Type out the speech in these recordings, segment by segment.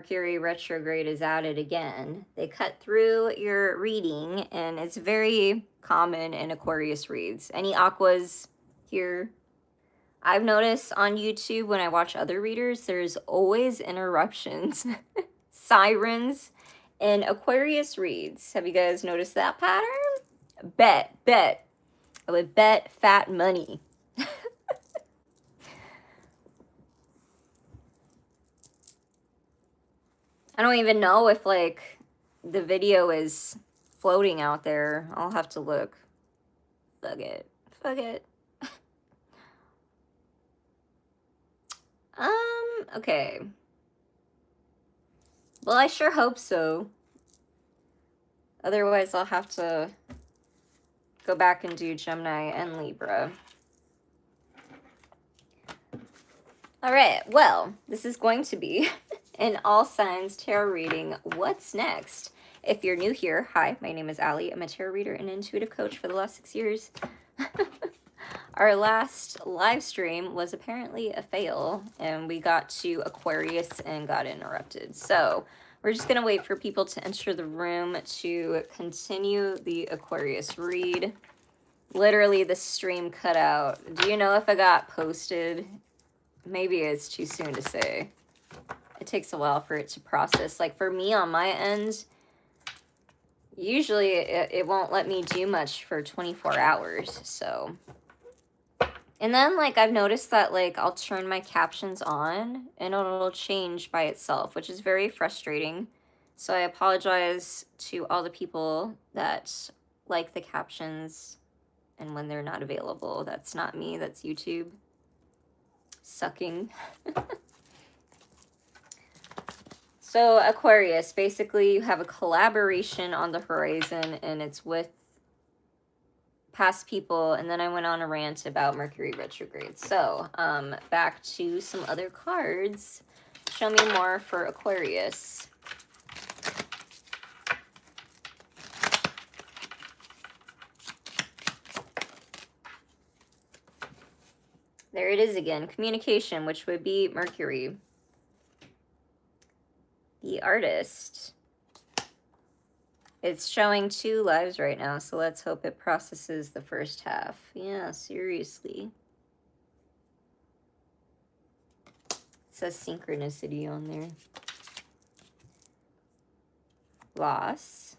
Mercury retrograde is at it again. They cut through your reading, and it's very common in Aquarius reads. Any Aquas here? I've noticed on YouTube when I watch other readers, there's always interruptions, sirens, in Aquarius reads. Have you guys noticed that pattern? Bet. I would bet fat money. I don't even know if like the video is floating out there. I'll have to look. Fuck it. Okay. Well, I sure hope so. Otherwise, I'll have to go back and do Gemini and Libra. All right, well, this is going to be an all signs tarot reading. What's next? If you're new here, hi, my name is Allie. I'm a tarot reader and intuitive coach for the last 6 years. Our last live stream was apparently a fail, and we got to Aquarius and got interrupted. So we're just going to wait for people to enter the room to continue the Aquarius read. Literally, the stream cut out. Do you know if I got posted? Maybe it's too soon to say. It takes a while for it to process. Like for me on my end, usually it won't let me do much for 24 hours. So, and then like I've noticed that like I'll turn my captions on and it'll change by itself, which is very frustrating. So I apologize to all the people that like the captions and when they're not available. That's not me, that's YouTube sucking. So Aquarius, basically you have a collaboration on the horizon and it's with past people, and then I went on a rant about Mercury retrograde. So back to some other cards. Show me more for Aquarius. There it is again, communication, which would be Mercury. The Artist. It's showing 2 lives right now, so let's hope it processes the first half. Yeah, seriously. It says synchronicity on there. Loss.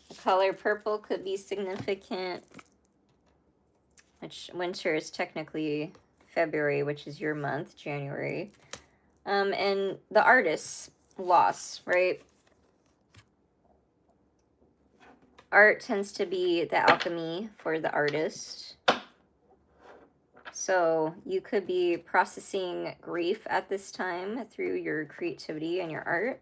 The color purple could be significant. Which winter is technically February, which is your month, January. And the Artist's loss, right? Art tends to be the alchemy for the artist. So you could be processing grief at this time through your creativity and your art.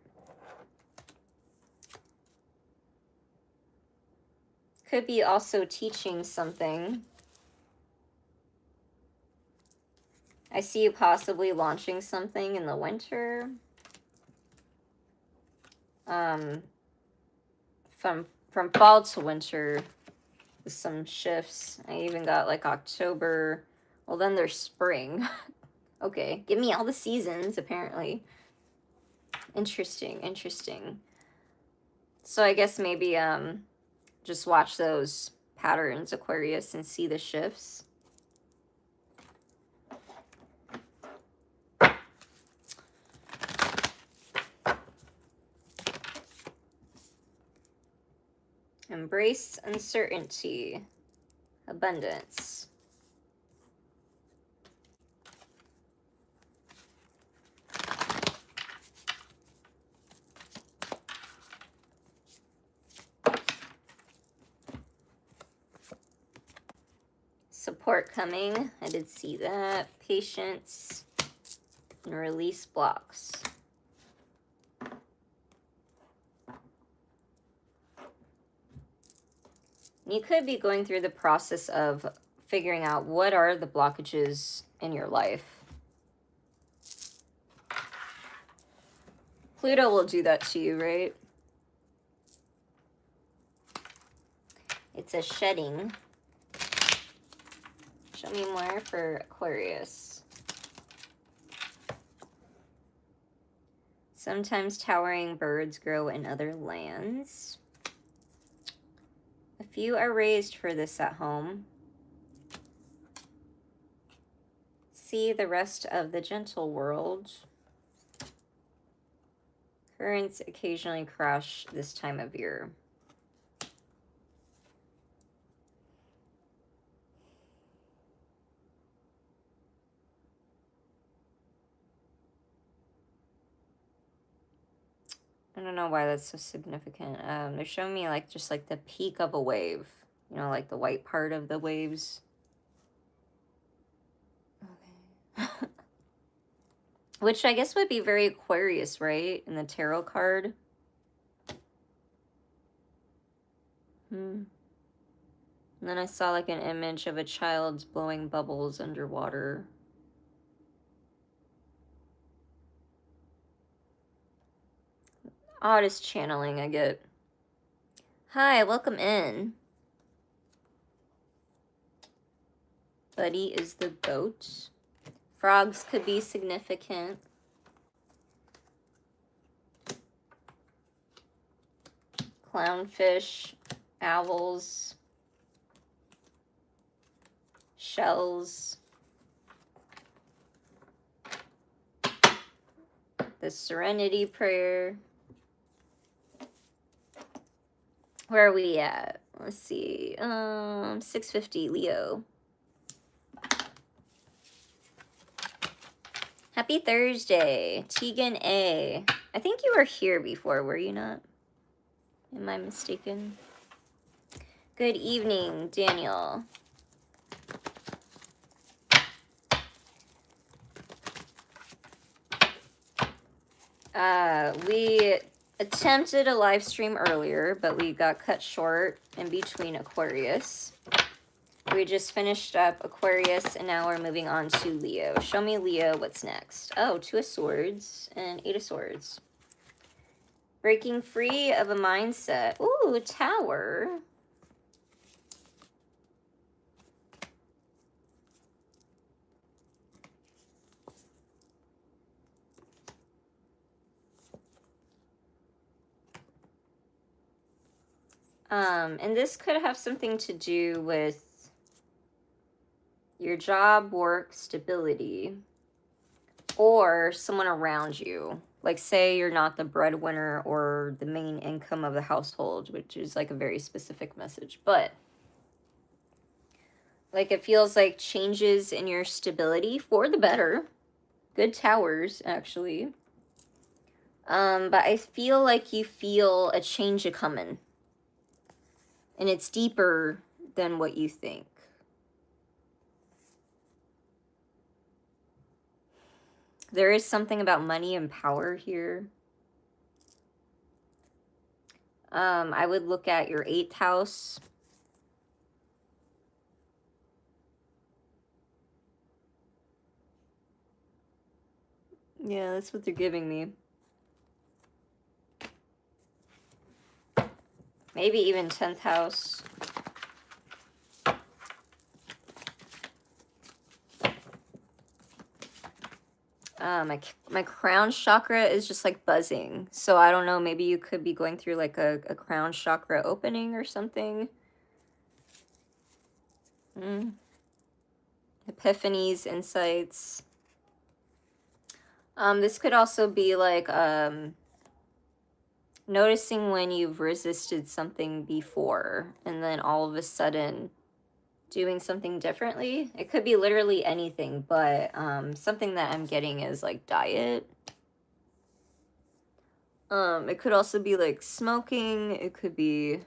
Could be also teaching something. I see you possibly launching something in the winter. From fall to winter, with some shifts. I even got like October. Well, then there's spring. Okay, give me all the seasons, apparently. Interesting. So I guess maybe just watch those patterns, Aquarius, and see the shifts. Embrace uncertainty. Abundance. Support coming. I did see that. Patience. And release blocks. You could be going through the process of figuring out what are the blockages in your life. Pluto will do that to you, right? It's a shedding Show me more for Aquarius. Sometimes towering birds grow in other lands. A few are raised for this at home. See the rest of the gentle world. Currents occasionally crash this time of year. I don't know why that's so significant. They're showing me like just like the peak of a wave. You know, like the white part of the waves. Okay. Which I guess would be very Aquarius, right? In the tarot card. And then I saw like an image of a child blowing bubbles underwater. Oddest channeling I get. Hi, welcome in. Buddy is the goat. Frogs could be significant. Clownfish, owls, shells. The Serenity Prayer. Where are we at? Let's see. 650, Leo. Happy Thursday, Tegan A. I think you were here before, were you not? Am I mistaken? Good evening, Daniel. We attempted a live stream earlier, but we got cut short in between Aquarius. We just finished up Aquarius, and now we're moving on to Leo. Show me, Leo, what's next? Oh, 2 of Swords and 8 of Swords. Breaking free of a mindset. Ooh, Tower. And this could have something to do with your job, work, stability, or someone around you. Like, say you're not the breadwinner or the main income of the household, which is like a very specific message. But like, it feels like changes in your stability for the better. Good towers, actually. But I feel like you feel a change a coming. And it's deeper than what you think. There is something about money and power here. I would look at your 8th house. Yeah, that's what they're giving me. Maybe even 10th house. My crown chakra is just like buzzing. So I don't know, maybe you could be going through like a crown chakra opening or something. Epiphanies, insights. This could also be like noticing when you've resisted something before and then all of a sudden doing something differently. It could be literally anything, but something that I'm getting is like diet. It could also be like smoking. It could be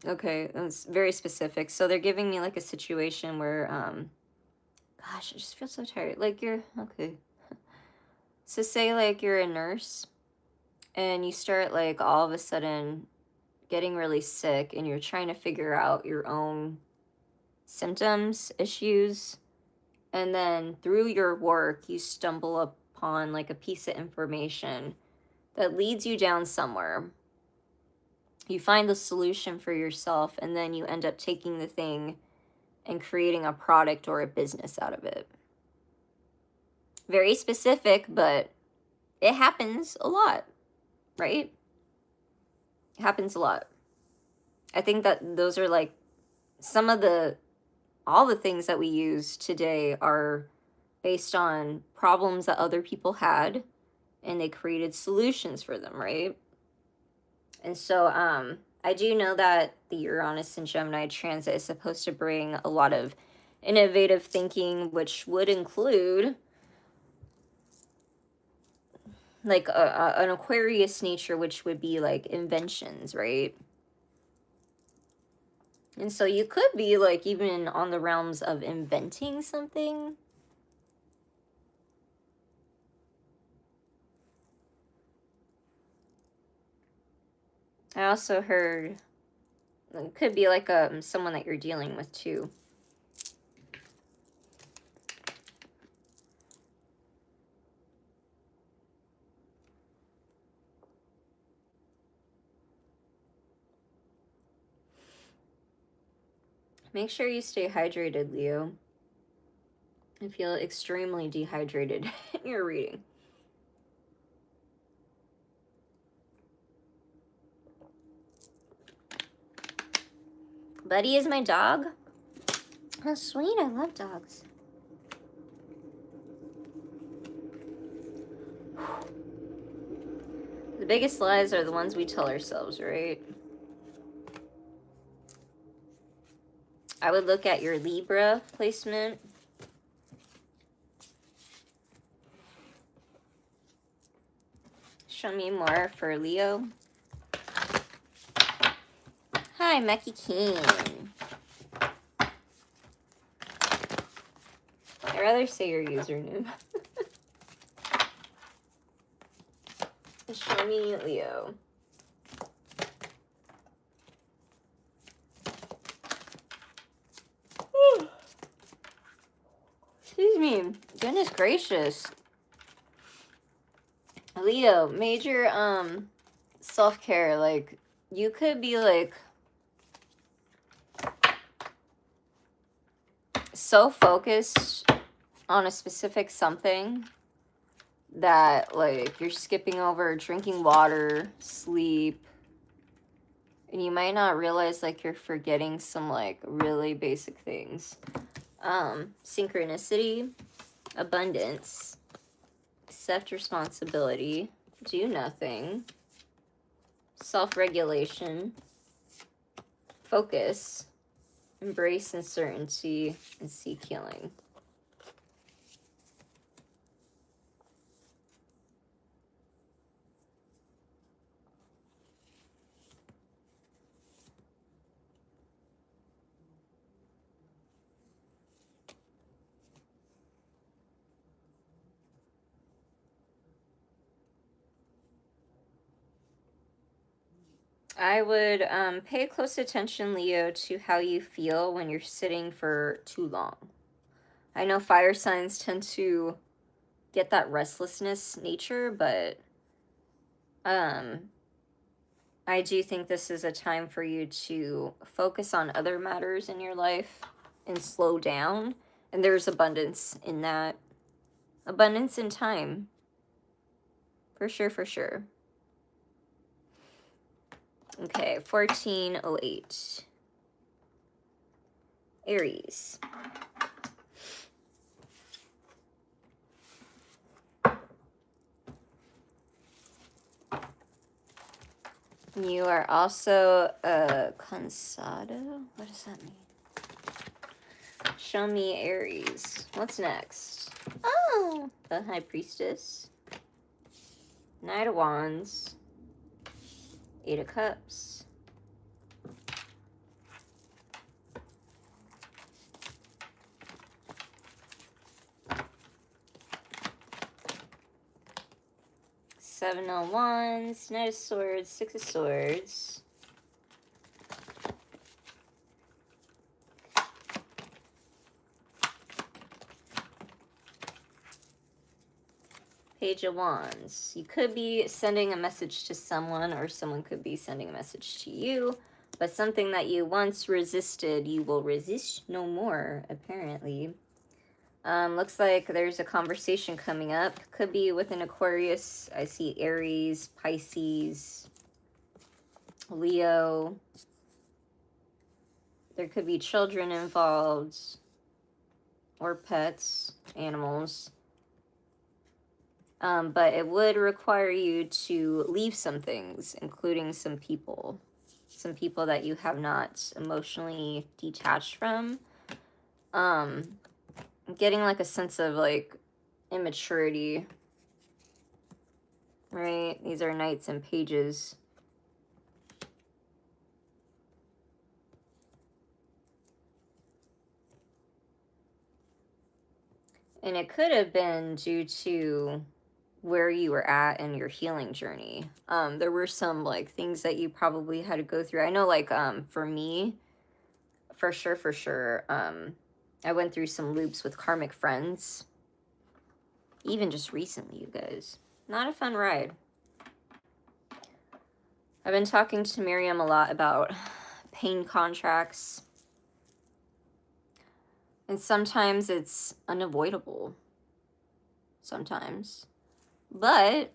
okay, that's very specific. So they're giving me like a situation where gosh, I just feel so tired. Like you're okay. So say like you're a nurse and you start like all of a sudden getting really sick and you're trying to figure out your own symptoms, issues, and then through your work you stumble upon like a piece of information that leads you down somewhere. You find the solution for yourself, and then you end up taking the thing and creating a product or a business out of it. Very specific, but it happens a lot, right? It happens a lot. I think that those are like some of all the things that we use today are based on problems that other people had, and they created solutions for them, right? And so I do know that the Uranus and Gemini transit is supposed to bring a lot of innovative thinking, which would include like an Aquarius nature, which would be like inventions, right? And so you could be like even on the realms of inventing something. I also heard it could be like someone that you're dealing with too. Make sure you stay hydrated, Leo. I feel extremely dehydrated in your reading. Buddy is my dog. How sweet, I love dogs. The biggest lies are the ones we tell ourselves, right? I would look at your Libra placement. Show me more for Leo. Hi, Mecky King. I'd rather say your username. Show me Leo. Excuse me. Goodness gracious. Leo, major self-care. Like, you could be like so focused on a specific something that like you're skipping over drinking water, sleep, and you might not realize like you're forgetting some like really basic things. Synchronicity, abundance, accept responsibility, do nothing, self-regulation, focus, embrace uncertainty, and seek healing. I would pay close attention, Leo, to how you feel when you're sitting for too long. I know fire signs tend to get that restlessness nature, but I do think this is a time for you to focus on other matters in your life and slow down. And there's abundance in that. Abundance in time. For sure, for sure. Okay, 1408. Aries. You are also a cansado. What does that mean? Show me Aries. What's next? Oh, the High Priestess. Knight of Wands. Eight of Cups. Seven of Wands. Knight of Swords. Six of Swords. Page of Wands. You could be sending a message to someone, or someone could be sending a message to you. But something that you once resisted, you will resist no more, apparently. Looks like there's a conversation coming up. Could be with an Aquarius. I see Aries, Pisces, Leo. There could be children involved, or pets, animals. But it would require you to leave some things, including some people that you have not emotionally detached from. I'm getting like a sense of like immaturity, right? These are knights and pages. And it could have been due to where you were at in your healing journey. There were some like things that you probably had to go through. I know, like, for me, for sure, I went through some loops with karmic friends. Even just recently, you guys. Not a fun ride. I've been talking to Miriam a lot about pain contracts. And sometimes it's unavoidable. Sometimes. But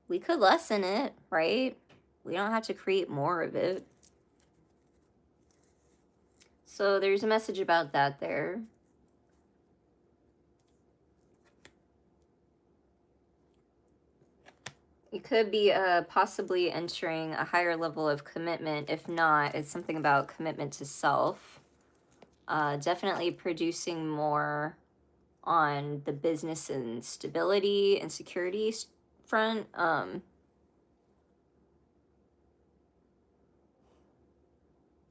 we could lessen it, right? We don't have to create more of it. So there's a message about that there. You could be possibly entering a higher level of commitment. If not, it's something about commitment to self. Definitely producing more on the business and stability and security front. I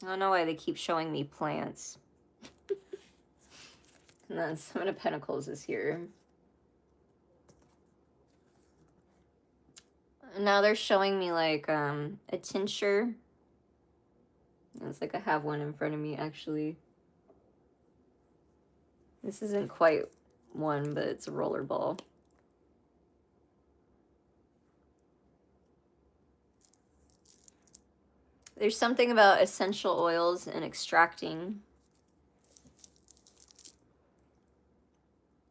don't know why they keep showing me plants. And then Seven of Pentacles is here. Now they're showing me like a tincture. It's like I have one in front of me actually. This isn't quite one, but it's a roller ball. There's something about essential oils and extracting.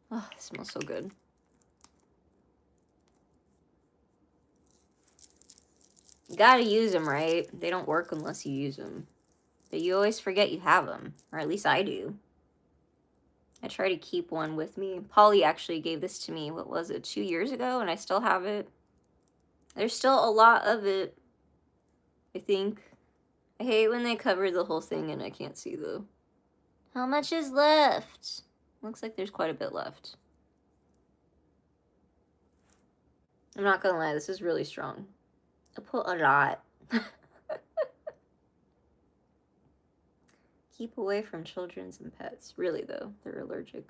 Oh, it smells so good. You gotta use them, right? They don't work unless you use them. But you always forget you have them, or at least I do. I try to keep one with me. Polly actually gave this to me, what was it, 2 years ago, and I still have it. There's still a lot of it, I think. I hate when they cover the whole thing and I can't see though. How much is left? Looks like there's quite a bit left. I'm not gonna lie, this is really strong. I put a lot. Keep away from children and pets. Really though, they're allergic.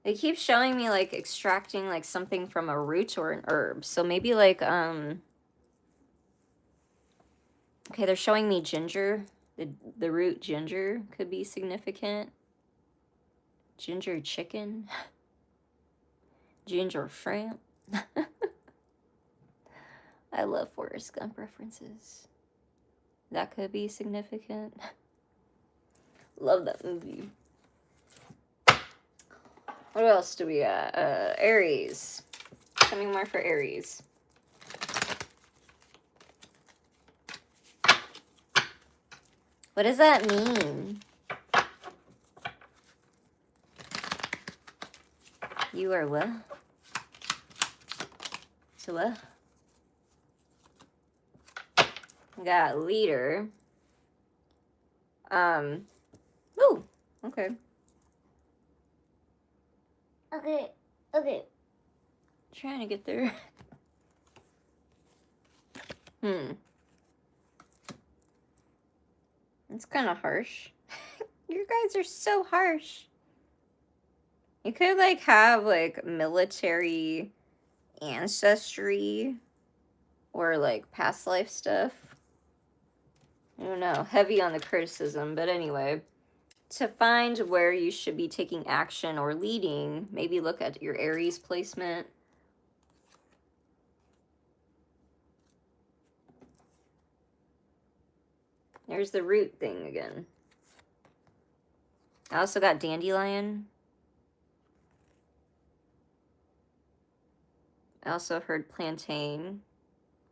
They keep showing me like extracting like something from a root or an herb. So maybe like, okay, they're showing me ginger. The root ginger could be significant. Ginger chicken. Ginger shrimp. I love Forrest Gump references. That could be significant. Love that movie. What else do we got? Aries. Tell me more for Aries. What does that mean? You are what? So what? We got leader. Ooh, okay. Okay. Trying to get there. It's kind of harsh. You guys are so harsh. You could like have like military ancestry or like past life stuff. I don't know. Heavy on the criticism, but anyway. to find where you should be taking action or leading, maybe look at your Aries placement. There's the root thing again. I also got dandelion. I also heard plantain.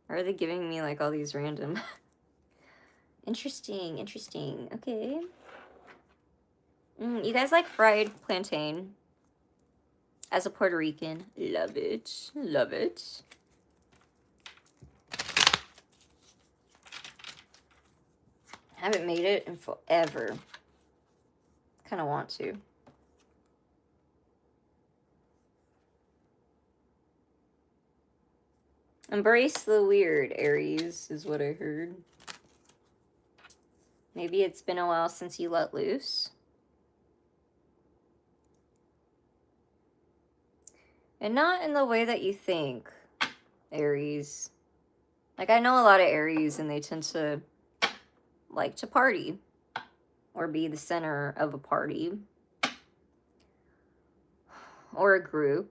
Or are they giving me like all these random? Interesting, interesting. Okay. You guys like fried plantain? As a Puerto Rican, love it, love it. Haven't made it in forever. Kind of want to. Embrace the weird, Aries, is what I heard. Maybe it's been a while since you let loose. And not in the way that you think, Aries. Like, I know a lot of Aries and they tend to like to party or be the center of a party or a group.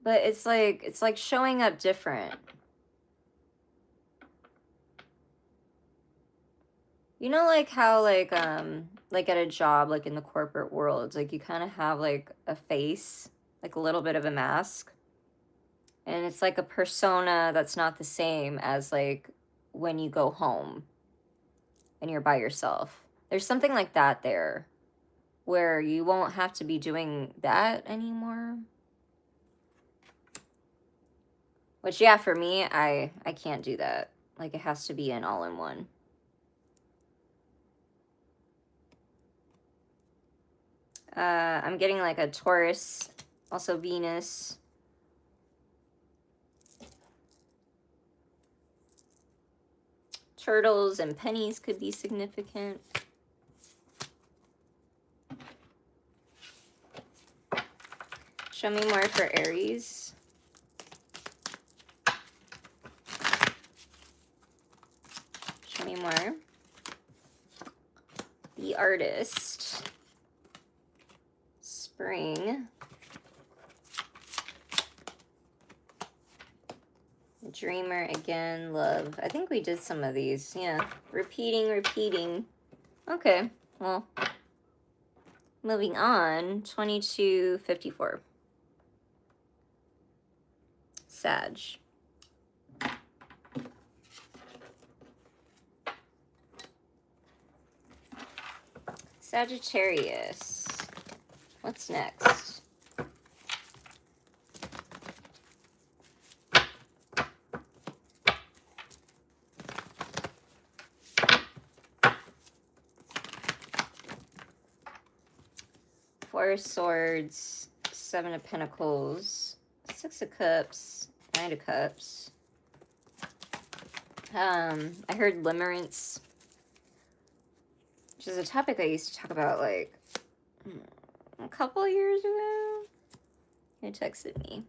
But it's like showing up different. You know, like how like at a job, like in the corporate world, like you kind of have like a face, like a little bit of a mask. And it's like a persona that's not the same as like when you go home and you're by yourself. There's something like that there where you won't have to be doing that anymore. Which, yeah, for me, I can't do that. Like, it has to be an all-in-one. I'm getting like a Taurus, also Venus. Turtles and pennies could be significant. Show me more for Aries. Show me more. The Artist. Spring. Dreamer again, love. I think we did some of these. Yeah. Repeating. Okay. Well, moving on. 2254. Sag. Sagittarius. What's next? Four of Swords, Seven of Pentacles, Six of Cups, Nine of Cups. I heard limerence, which is a topic I used to talk about like a couple years ago. Who texted me?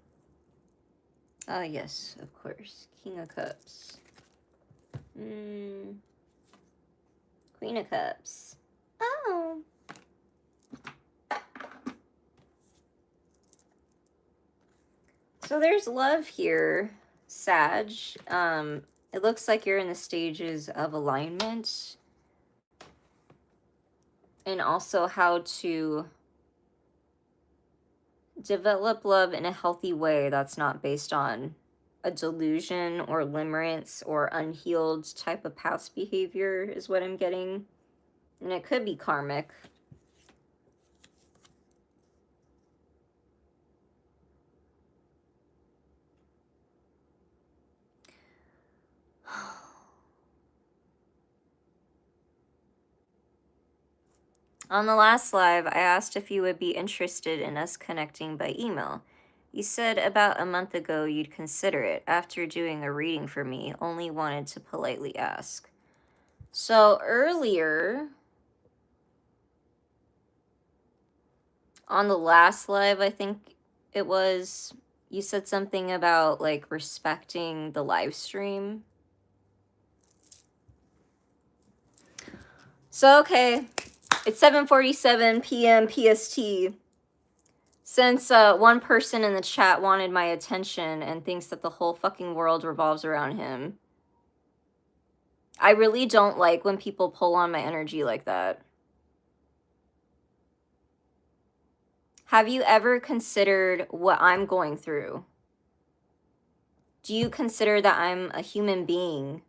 Ah, yes, of course. King of Cups. Queen of Cups. Oh. So there's love here, Sag. It looks like you're in the stages of alignment. And also how to develop love in a healthy way that's not based on a delusion or limerence or unhealed type of past behavior is what I'm getting. And it could be karmic. On the last live, I asked if you would be interested in us connecting by email. You said about a month ago you'd consider it. After doing a reading for me, only wanted to politely ask. So earlier, on the last live, I think it was, you said something about like respecting the live stream. So, okay, it's 7:47 p.m. PST. Since one person in the chat wanted my attention and thinks that the whole fucking world revolves around him, I really don't like when people pull on my energy like that. Have you ever considered what I'm going through? Do you consider that I'm a human being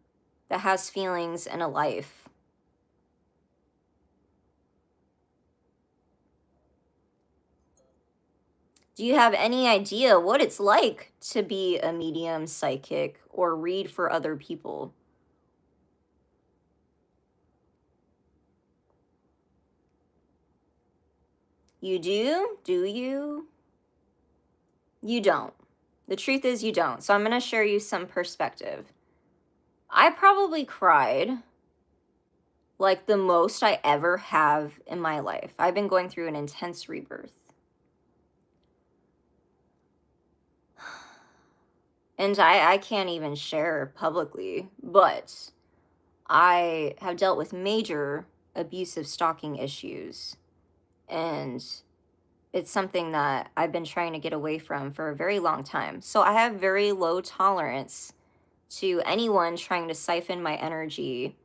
that has feelings and a life? Do you have any idea what it's like to be a medium, psychic, or read for other people? You do? Do you? You don't. The truth is you don't. So I'm going to share you some perspective. I probably cried like the most I ever have in my life. I've been going through an intense rebirth. And I can't even share publicly, but I have dealt with major abusive stalking issues. And it's something that I've been trying to get away from for a very long time. So I have very low tolerance to anyone trying to siphon my energy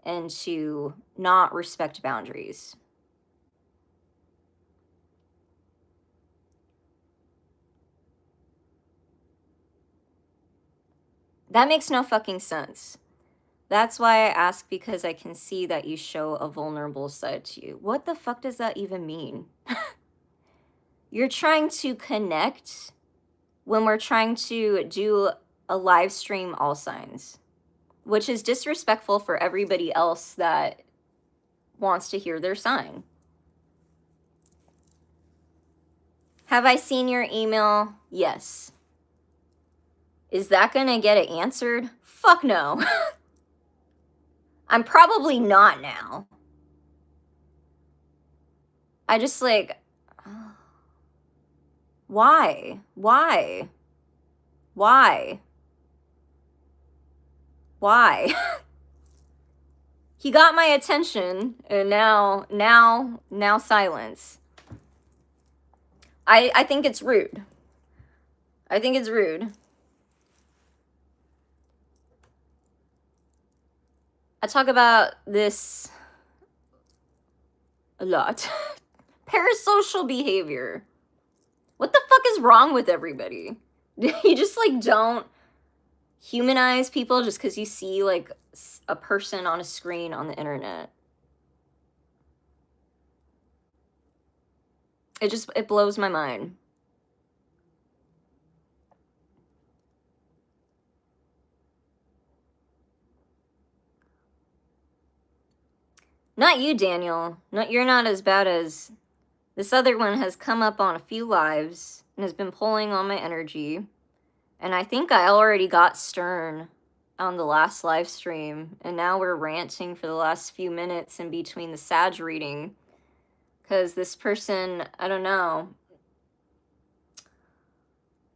and to not respect boundaries. That makes no fucking sense. That's why I ask, because I can see that you show a vulnerable side to you. What the fuck does that even mean? You're trying to connect when we're trying to do a live stream all signs, which is disrespectful for everybody else that wants to hear their sign. Have I seen your email? Yes. Is that gonna get it answered? Fuck no. I'm probably not now. I just like, why? Why? Why? Why? He got my attention and now silence. I think it's rude. I think it's rude. I talk about this a lot. Parasocial behavior. What the fuck is wrong with everybody? You just like don't humanize people just because you see like a person on a screen on the internet. It blows my mind. Not you, Daniel. You're not as bad as this other one. Has come up on a few lives and has been pulling on my energy. And I think I already got stern on the last live stream. And now we're ranting for the last few minutes in between the Sag reading. Because this person, I don't know.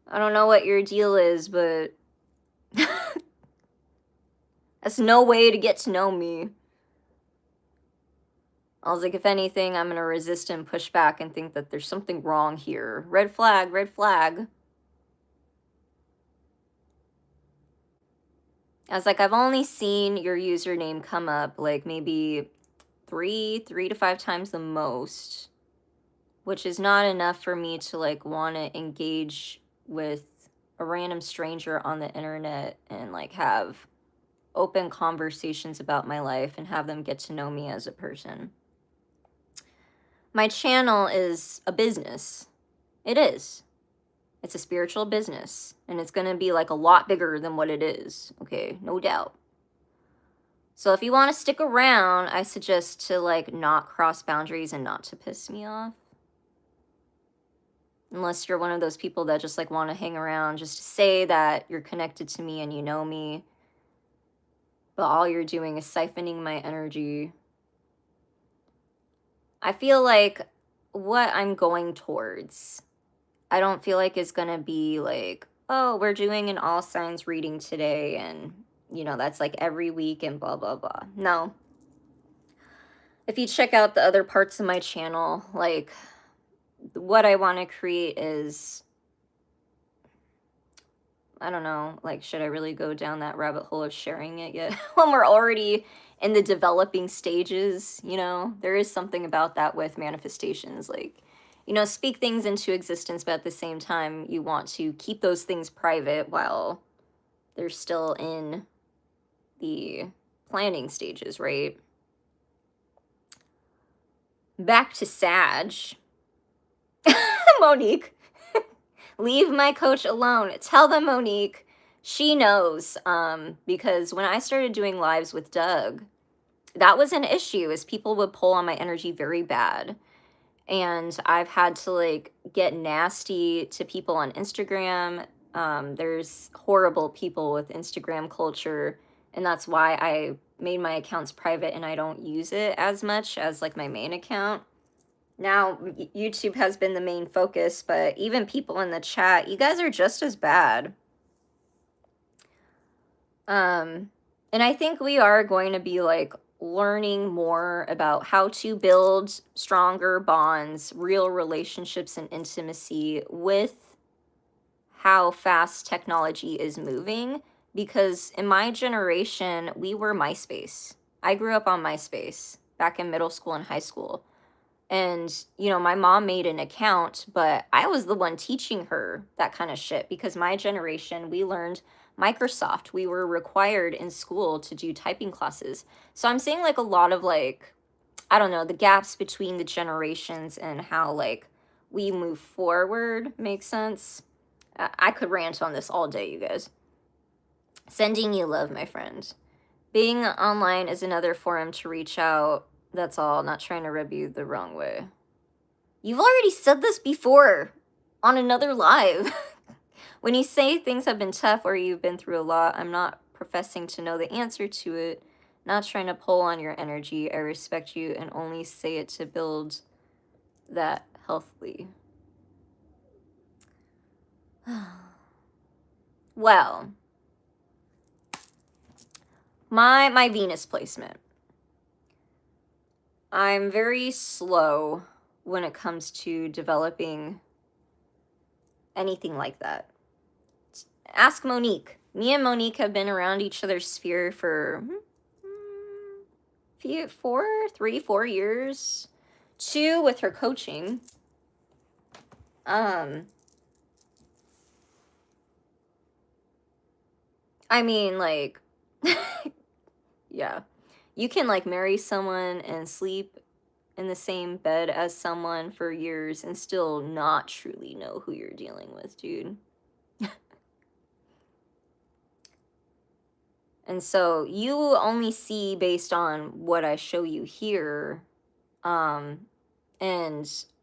I don't know what your deal is, but that's no way to get to know me. I was like, if anything, I'm going to resist and push back and think that there's something wrong here. Red flag, red flag. I was like, I've only seen your username come up like maybe three to five times the most, which is not enough for me to like want to engage with a random stranger on the internet and like have open conversations about my life and have them get to know me as a person. My channel is a business. It is. It's a spiritual business, and it's going to be like a lot bigger than what it is. Okay, no doubt. So if you want to stick around, I suggest to like not cross boundaries and not to piss me off. Unless you're one of those people that just like want to hang around just to say that you're connected to me and you know me. But all you're doing is siphoning my energy. I feel like what I'm going towards, I don't feel like it's going to be like, oh, we're doing an all signs reading today and, you know, that's like every week and blah, blah, blah. No. if you check out the other parts of my channel, like, what I want to create is, I don't know, like, should I really go down that rabbit hole of sharing it yet? When we're already in the developing stages, you know, there is something about that with manifestations. Like, you know, speak things into existence, but at the same time, you want to keep those things private while they're still in the planning stages, right? Back to Sag. Monique. Leave my coach alone. Tell them, Monique. She knows. Because when I started doing lives with Doug, that was an issue, is people would pull on my energy very bad. And I've had to like get nasty to people on Instagram. There's horrible people with Instagram culture, and that's why I made my accounts private and I don't use it as much as like my main account. Now, YouTube has been the main focus, but even people in the chat, you guys are just as bad. And I think we are going to be like learning more about how to build stronger bonds, real relationships, and intimacy with how fast technology is moving. Because in my generation, we were MySpace. I grew up on MySpace back in middle school and high school. And, you know, my mom made an account, but I was the one teaching her that kind of shit, because my generation, we learned Microsoft. We were required in school to do typing classes. So I'm seeing like a lot of like, I don't know, the gaps between the generations and how like we move forward makes sense. I could rant on this all day, you guys. Sending you love, my friend. Being online is another forum to reach out. That's all. Not trying to rub you the wrong way. You've already said this before on another live. When you say things have been tough or you've been through a lot, I'm not professing to know the answer to it. Not trying to pull on your energy. I respect you and only say it to build that healthily. Well, my Venus placement. I'm very slow when it comes to developing anything like that. Ask Monique. Me and Monique have been around each other's sphere for 4 years. 2 with her coaching. I mean, like, yeah. You can like marry someone and sleep in the same bed as someone for years and still not truly know who you're dealing with, dude. And so you only see based on what I show you here. And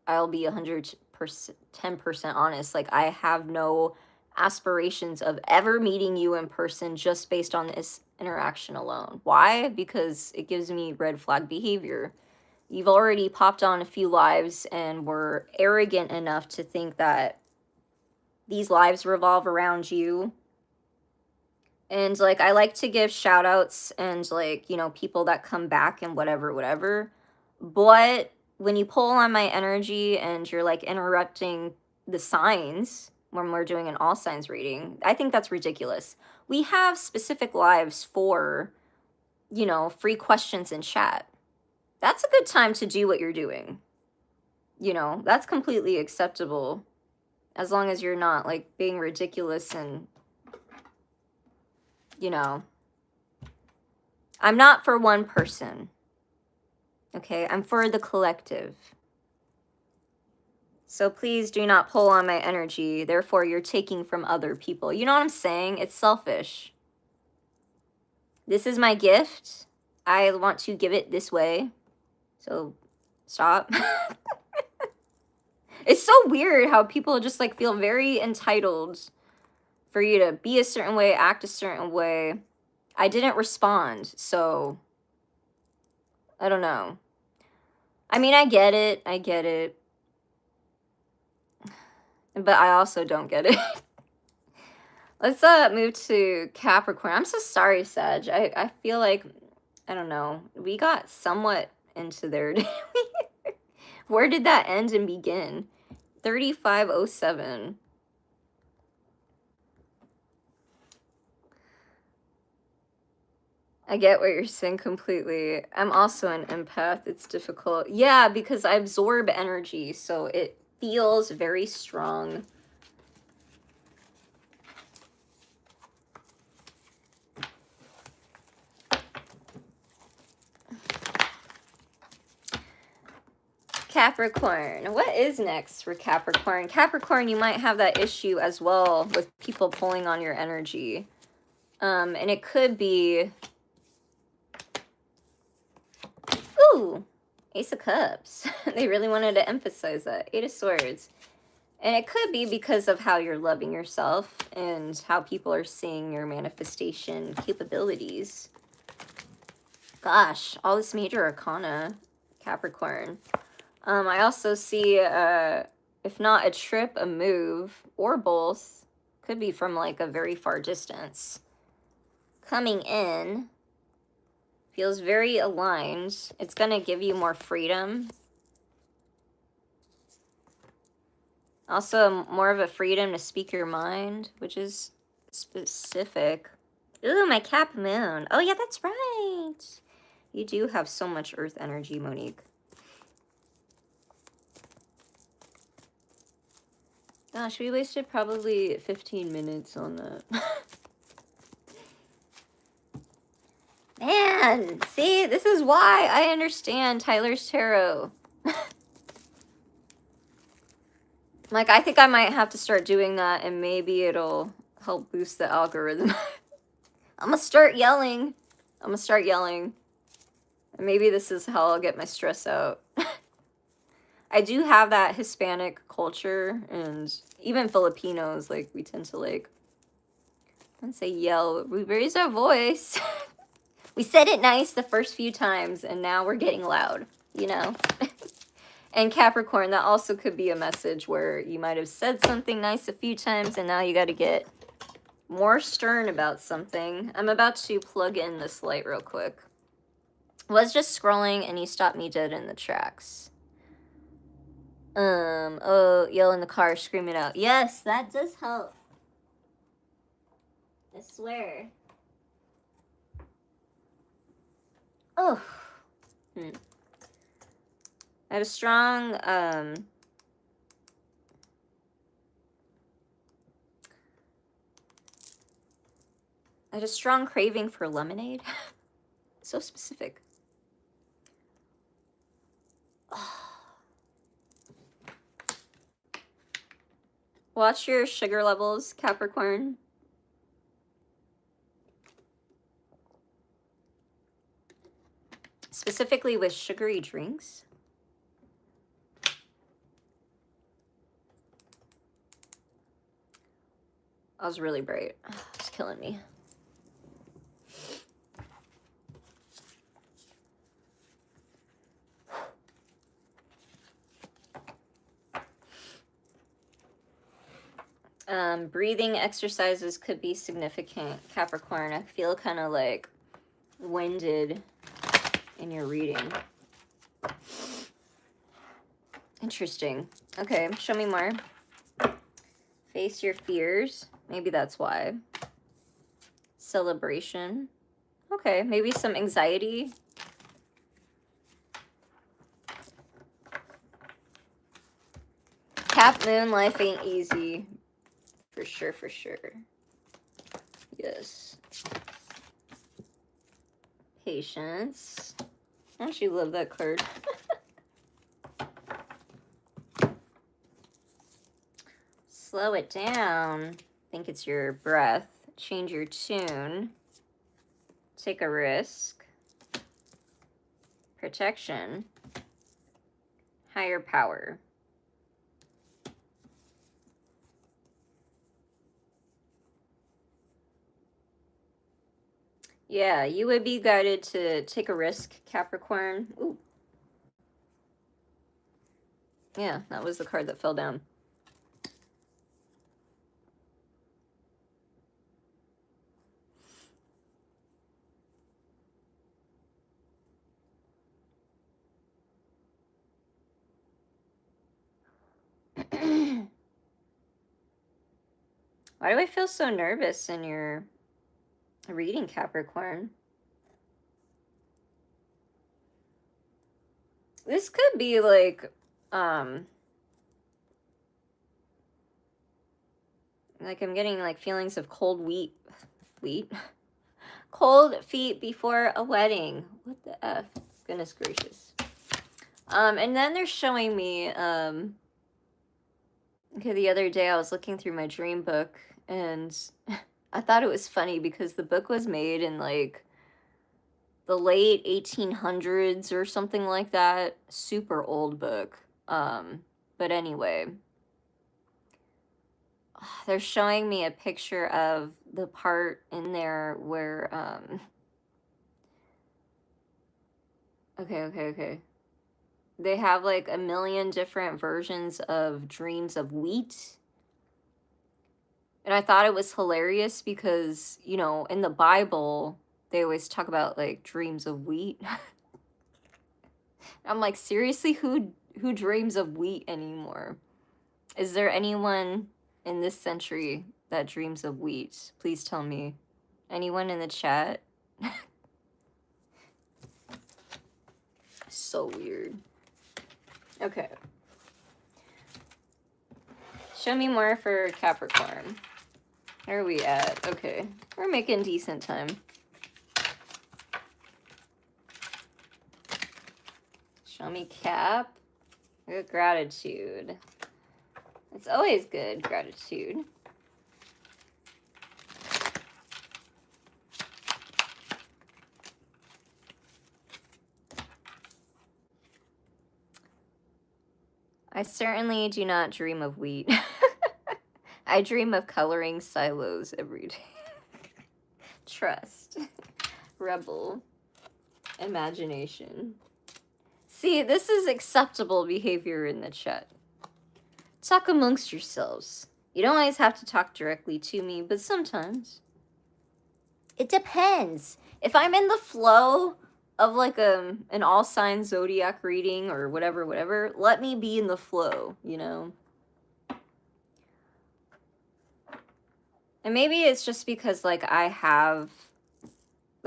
I'll be 110% honest. Like, I have no aspirations of ever meeting you in person just based on this interaction alone. Why? Because it gives me red flag behavior. You've already popped on a few lives and were arrogant enough to think that these lives revolve around you. And like, I like to give shout outs and like, you know, people that come back and whatever. But when you pull on my energy and you're like interrupting the signs when we're doing an all signs reading, I think that's ridiculous. We have specific lives for, you know, free questions in chat. That's a good time to do what you're doing. You know, that's completely acceptable as long as you're not like being ridiculous and, you know, I'm not for one person. Okay, I'm for the collective. So please do not pull on my energy. Therefore, you're taking from other people. You know what I'm saying? It's selfish. This is my gift. I want to give it this way. So stop. It's so weird how people just like feel very entitled for you to be a certain way, act a certain way. I didn't respond, so I don't know. I mean, I get it. But I also don't get it. Let's move to Capricorn. I'm so sorry, Sag. I feel like, I don't know, we got somewhat into their Where did that end and begin? 3507. I get what you're saying completely. I'm also an empath. It's difficult. Yeah, because I absorb energy, so it feels very strong. Capricorn. What is next for Capricorn? Capricorn, you might have that issue as well with people pulling on your energy. And it could be... Ooh! Ace of Cups. They really wanted to emphasize that. Eight of Swords. And it could be because of how you're loving yourself and how people are seeing your manifestation capabilities. Gosh, all this major arcana, Capricorn. I also see, if not a trip, a move, or both. Could be from like a very far distance. Coming in. Feels very aligned. It's going to give you more freedom. Also, more of a freedom to speak your mind, which is specific. Ooh, my Cap Moon. Oh, yeah, that's right. You do have so much Earth energy, Monique. Gosh, we wasted probably 15 minutes on that. Man, see, this is why I understand Tyler's Tarot. Like, I think I might have to start doing that, and maybe it'll help boost the algorithm. I'm gonna start yelling. And maybe this is how I'll get my stress out. I do have that Hispanic culture, and even Filipinos, like, we tend to, like, I don't say yell, we raise our voice. We said it nice the first few times, and now we're getting loud, you know? And Capricorn, that also could be a message where you might have said something nice a few times, and now you got to get more stern about something. I'm about to plug in this light real quick. Was just scrolling, and you stopped me dead in the tracks. Oh, yell in the car, scream it out. Yes, that does help. I swear. Oh. I had a strong, I had a strong craving for lemonade. So specific. Watch your sugar levels, Capricorn. Specifically with sugary drinks. I was really bright. It's killing me. Breathing exercises could be significant, Capricorn. I feel kind of like winded in your reading. Interesting. Okay, show me more. Face your fears. Maybe that's why. Celebration. Okay, maybe some anxiety. Cap Moon, life ain't easy. For sure, for sure. Yes. Patience. Don't you love that card? Slow it down. Think it's your breath. Change your tune. Take a risk. Protection. Higher power. Yeah, you would be guided to take a risk, Capricorn. Ooh. Yeah, that was the card that fell down. Why do I feel so nervous in your reading, Capricorn? This could be like I'm getting like feelings of cold wheat, cold feet before a wedding. What the F? Goodness gracious. And then they're showing me, okay, the other day I was looking through my dream book, and I thought it was funny because the book was made in like the late 1800s or something like that. Super old book. But anyway, they're showing me a picture of the part in there where, okay. They have like a million different versions of dreams of wheat. And I thought it was hilarious because, you know, in the Bible, they always talk about like dreams of wheat. I'm like, seriously, who dreams of wheat anymore? Is there anyone in this century that dreams of wheat? Please tell me. Anyone in the chat? So weird. Okay. Show me more for Capricorn. Where are we at? Okay. We're making decent time. Show me Cap. Good gratitude. It's always good, gratitude. I certainly do not dream of wheat. I dream of coloring silos every day. Trust. Rebel. Imagination. See, this is acceptable behavior in the chat. Talk amongst yourselves. You don't always have to talk directly to me, but sometimes. It depends. If I'm in the flow of like an all sign zodiac reading or whatever, let me be in the flow, you know? And maybe it's just because like that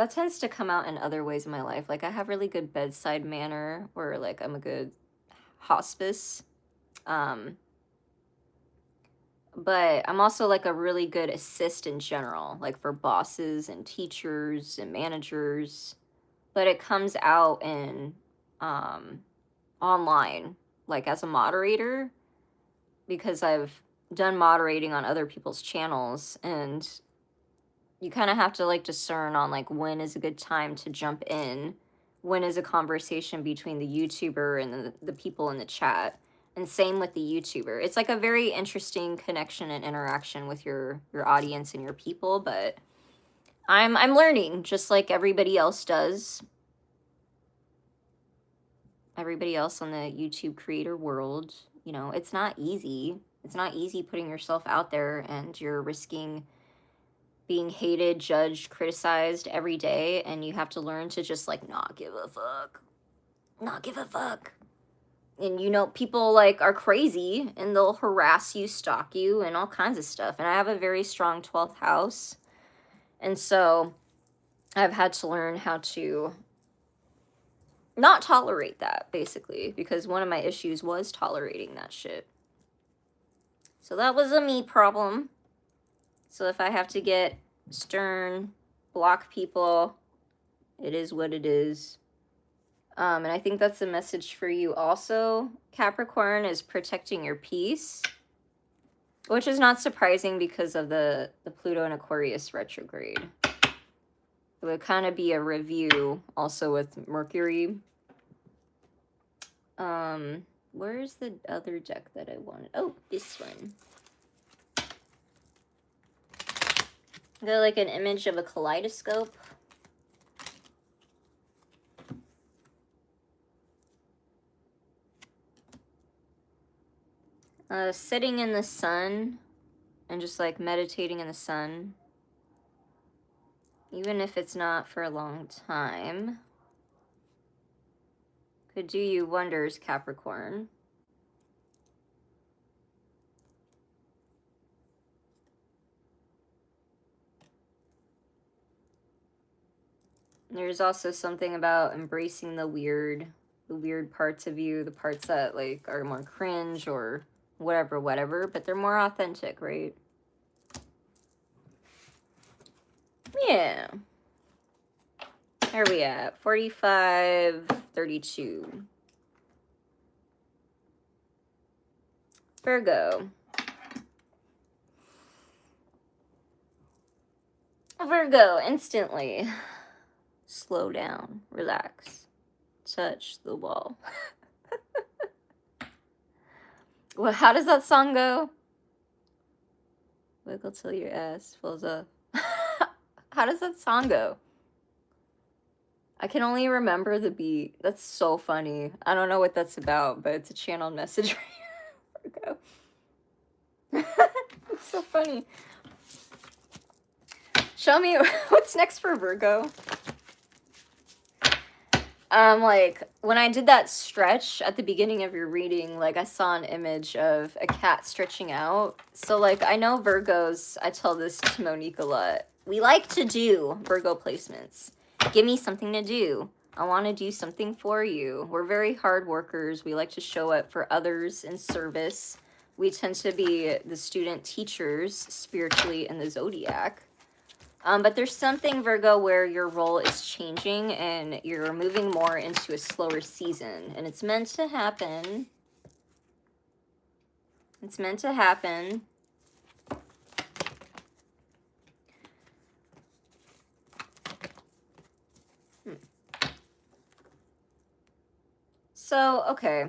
tends to come out in other ways in my life. Like I have really good bedside manner, or like I'm a good hospice. But I'm also like a really good assist in general, like for bosses and teachers and managers. But it comes out in online, like as a moderator, because I've done moderating on other people's channels, and you kind of have to like discern on like when is a good time to jump in, when is a conversation between the YouTuber and the people in the chat. And same with the YouTuber. It's like a very interesting connection and interaction with your audience and your people, but I'm learning just like everybody else does. Everybody else on the YouTube creator world, you know, it's not easy. It's not easy putting yourself out there, and you're risking being hated, judged, criticized every day, and you have to learn to just like not give a fuck. Not give a fuck. And you know, people like are crazy and they'll harass you, stalk you, and all kinds of stuff. And I have a very strong 12th house. And so I've had to learn how to not tolerate that, basically, because one of my issues was tolerating that shit. So that was a me problem. So if I have to get stern, block people, it is what it is. And I think that's a message for you also, Capricorn, is protecting your peace, which is not surprising because of the Pluto and Aquarius retrograde. It would kind of be a review also with Mercury. Where's the other deck that I wanted? Oh, this one. Got like an image of a kaleidoscope. Sitting in the sun and just like meditating in the sun, even if it's not for a long time, could do you wonders, Capricorn. There's also something about embracing the weird parts of you, the parts that like are more cringe or whatever, but they're more authentic, right? Yeah. Where are we at? 45, 32. Virgo. Virgo, instantly. Slow down, relax, touch the wall. Well, how does that song go? Wiggle till your ass fills up. How does that song go? I can only remember the beat. That's so funny. I don't know what that's about, but it's a channel message for Virgo. It's so funny. Show me what's next for Virgo. Like when I did that stretch at the beginning of your reading, like I saw an image of a cat stretching out. So like I know Virgos, I tell this to Monique a lot. We like to do Virgo placements. Give me something to do. I want to do something for you. We're very hard workers. We like to show up for others in service. We tend to be the student teachers spiritually in the zodiac. But there's something, Virgo, where your role is changing and you're moving more into a slower season. And it's meant to happen. It's meant to happen. So, okay.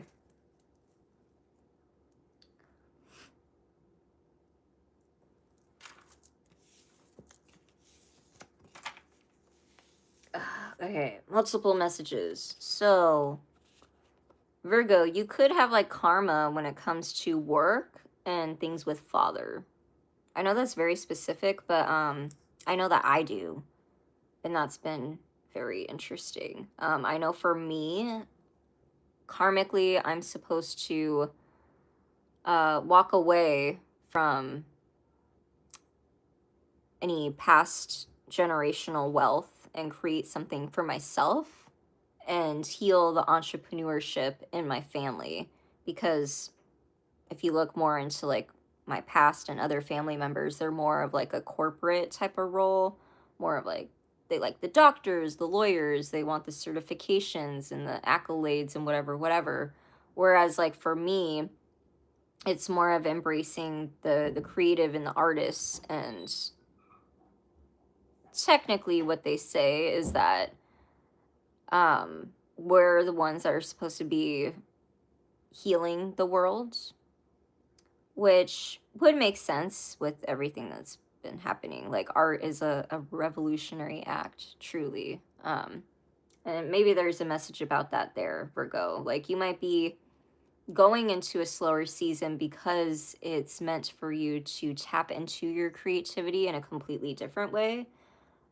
Okay, multiple messages. So, Virgo, you could have like karma when it comes to work and things with father. I know that's very specific, but I know that I do. And that's been very interesting. I know for me, karmically, I'm supposed to walk away from any past generational wealth and create something for myself and heal the entrepreneurship in my family. Because if you look more into like my past and other family members, they're more of like a corporate type of role, more of like they like the doctors, the lawyers, they want the certifications and the accolades and whatever. Whereas like for me, it's more of embracing the creative and the artists. And technically what they say is that we're the ones that are supposed to be healing the world, which would make sense with everything that's been happening. Like art is a revolutionary act, truly. And maybe there's a message about that there, Virgo. Like you might be going into a slower season because it's meant for you to tap into your creativity in a completely different way.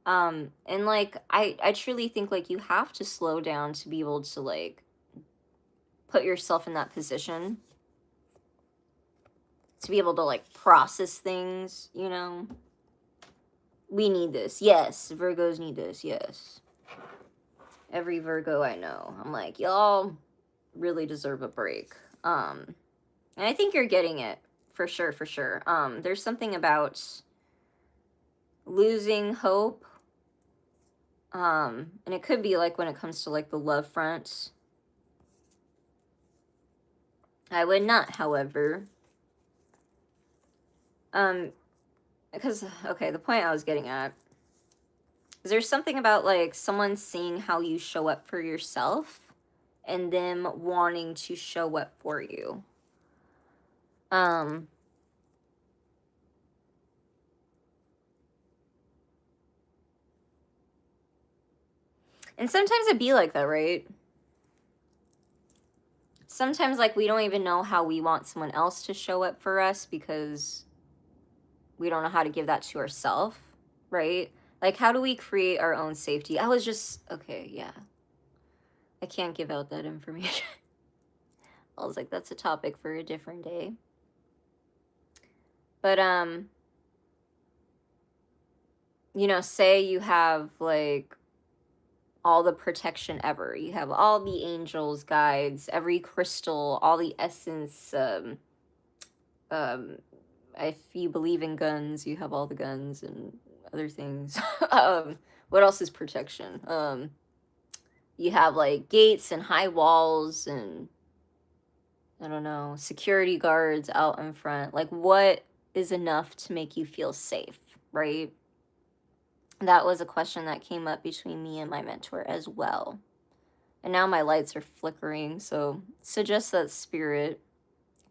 And like I truly think like you have to slow down to be able to like put yourself in that position, to be able to like process things, you know. We need this. Yes, Virgos need this. Yes. Every Virgo I know, I'm like, y'all really deserve a break. And I think you're getting it for sure. There's something about losing hope. And it could be like when it comes to like the love front. I would not, however, because okay, the point I was getting at is there's something about like someone seeing how you show up for yourself and them wanting to show up for you. And sometimes it be like that, right? Sometimes like we don't even know how we want someone else to show up for us because we don't know how to give that to ourselves, right? Like how do we create our own safety? I was just okay, yeah. I can't give out that information. I was like, that's a topic for a different day. But you know, say you have like all the protection ever. You have all the angels, guides, every crystal, all the essence. If you believe in guns, you have all the guns and other things. What else is protection? You have like gates and high walls and I don't know, security guards out in front. Like, what is enough to make you feel safe, right? That was a question that came up between me and my mentor as well. And now my lights are flickering, so suggest that spirit.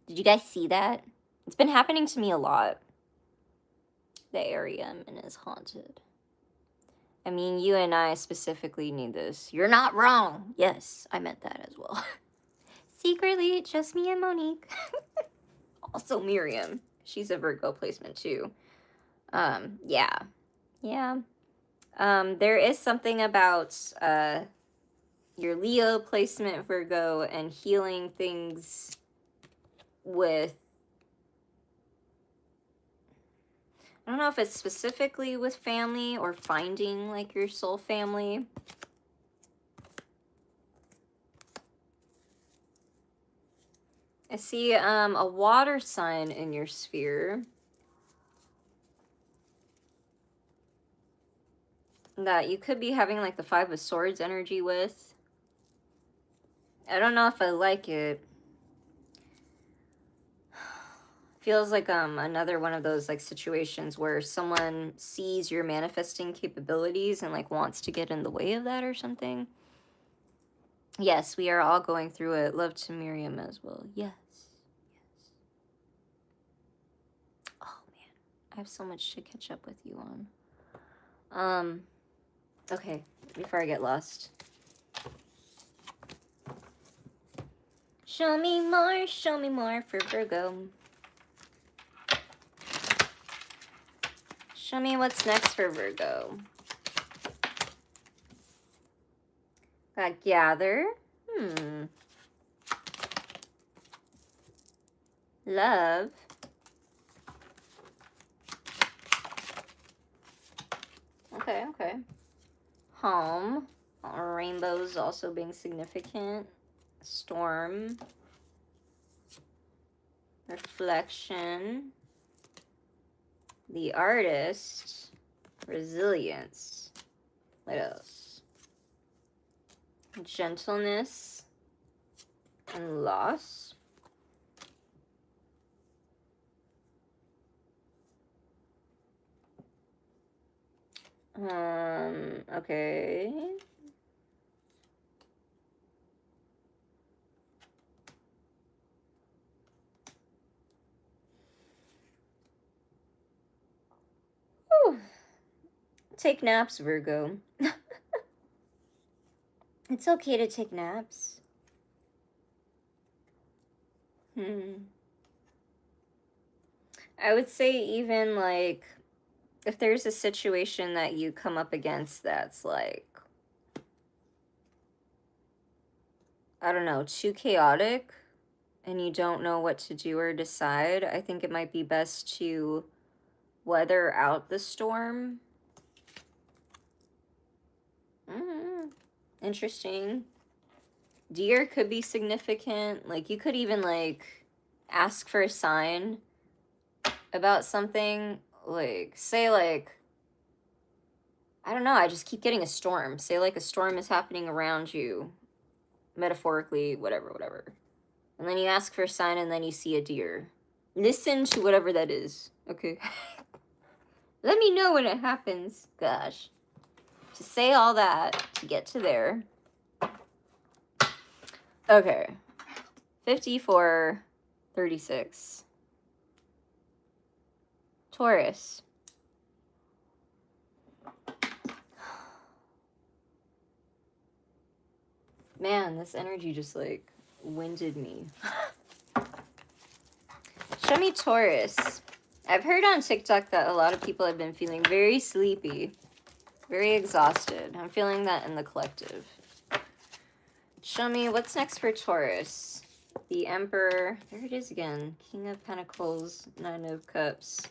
Did you guys see that? It's been happening to me a lot. The area I'm in is haunted. I mean, you and I specifically need this. You're not wrong. Yes, I meant that as well. Secretly, just me and Monique. Also Miriam. She's a Virgo placement too. Yeah. There is something about your Leo placement, Virgo, and healing things with, I don't know if it's specifically with family or finding like your soul family. I see a water sign in your sphere that you could be having like the Five of Swords energy with. I don't know if I like it. Feels like another one of those like situations where someone sees your manifesting capabilities and like wants to get in the way of that or something. Yes, we are all going through it. Love to Miriam as well. Yes. Oh man, I have so much to catch up with you on. Okay, before I get lost. Show me more for Virgo. Show me what's next for Virgo. Got gather. Love. Okay. Home. Rainbows also being significant. Storm. Reflection. The artist. Resilience. What else? Gentleness. And loss. Okay. Whew. Take naps, Virgo. It's okay to take naps. I would say even like if there's a situation that you come up against that's like, I don't know, too chaotic and you don't know what to do or decide, I think it might be best to weather out the storm. Interesting. Deer could be significant. Like you could even like ask for a sign about something. Like say like, I don't know, I just keep getting a storm. Say like a storm is happening around you, metaphorically, whatever. And then you ask for a sign and then you see a deer. Listen to whatever that is, okay? Let me know when it happens. Gosh. To say all that to get to there. Okay. 54:36. Taurus. Man, this energy just like winded me. Show me Taurus. I've heard on TikTok that a lot of people have been feeling very sleepy, very exhausted. I'm feeling that in the collective. Show me what's next for Taurus. The Emperor. There it is again. King of Pentacles, Nine of Cups.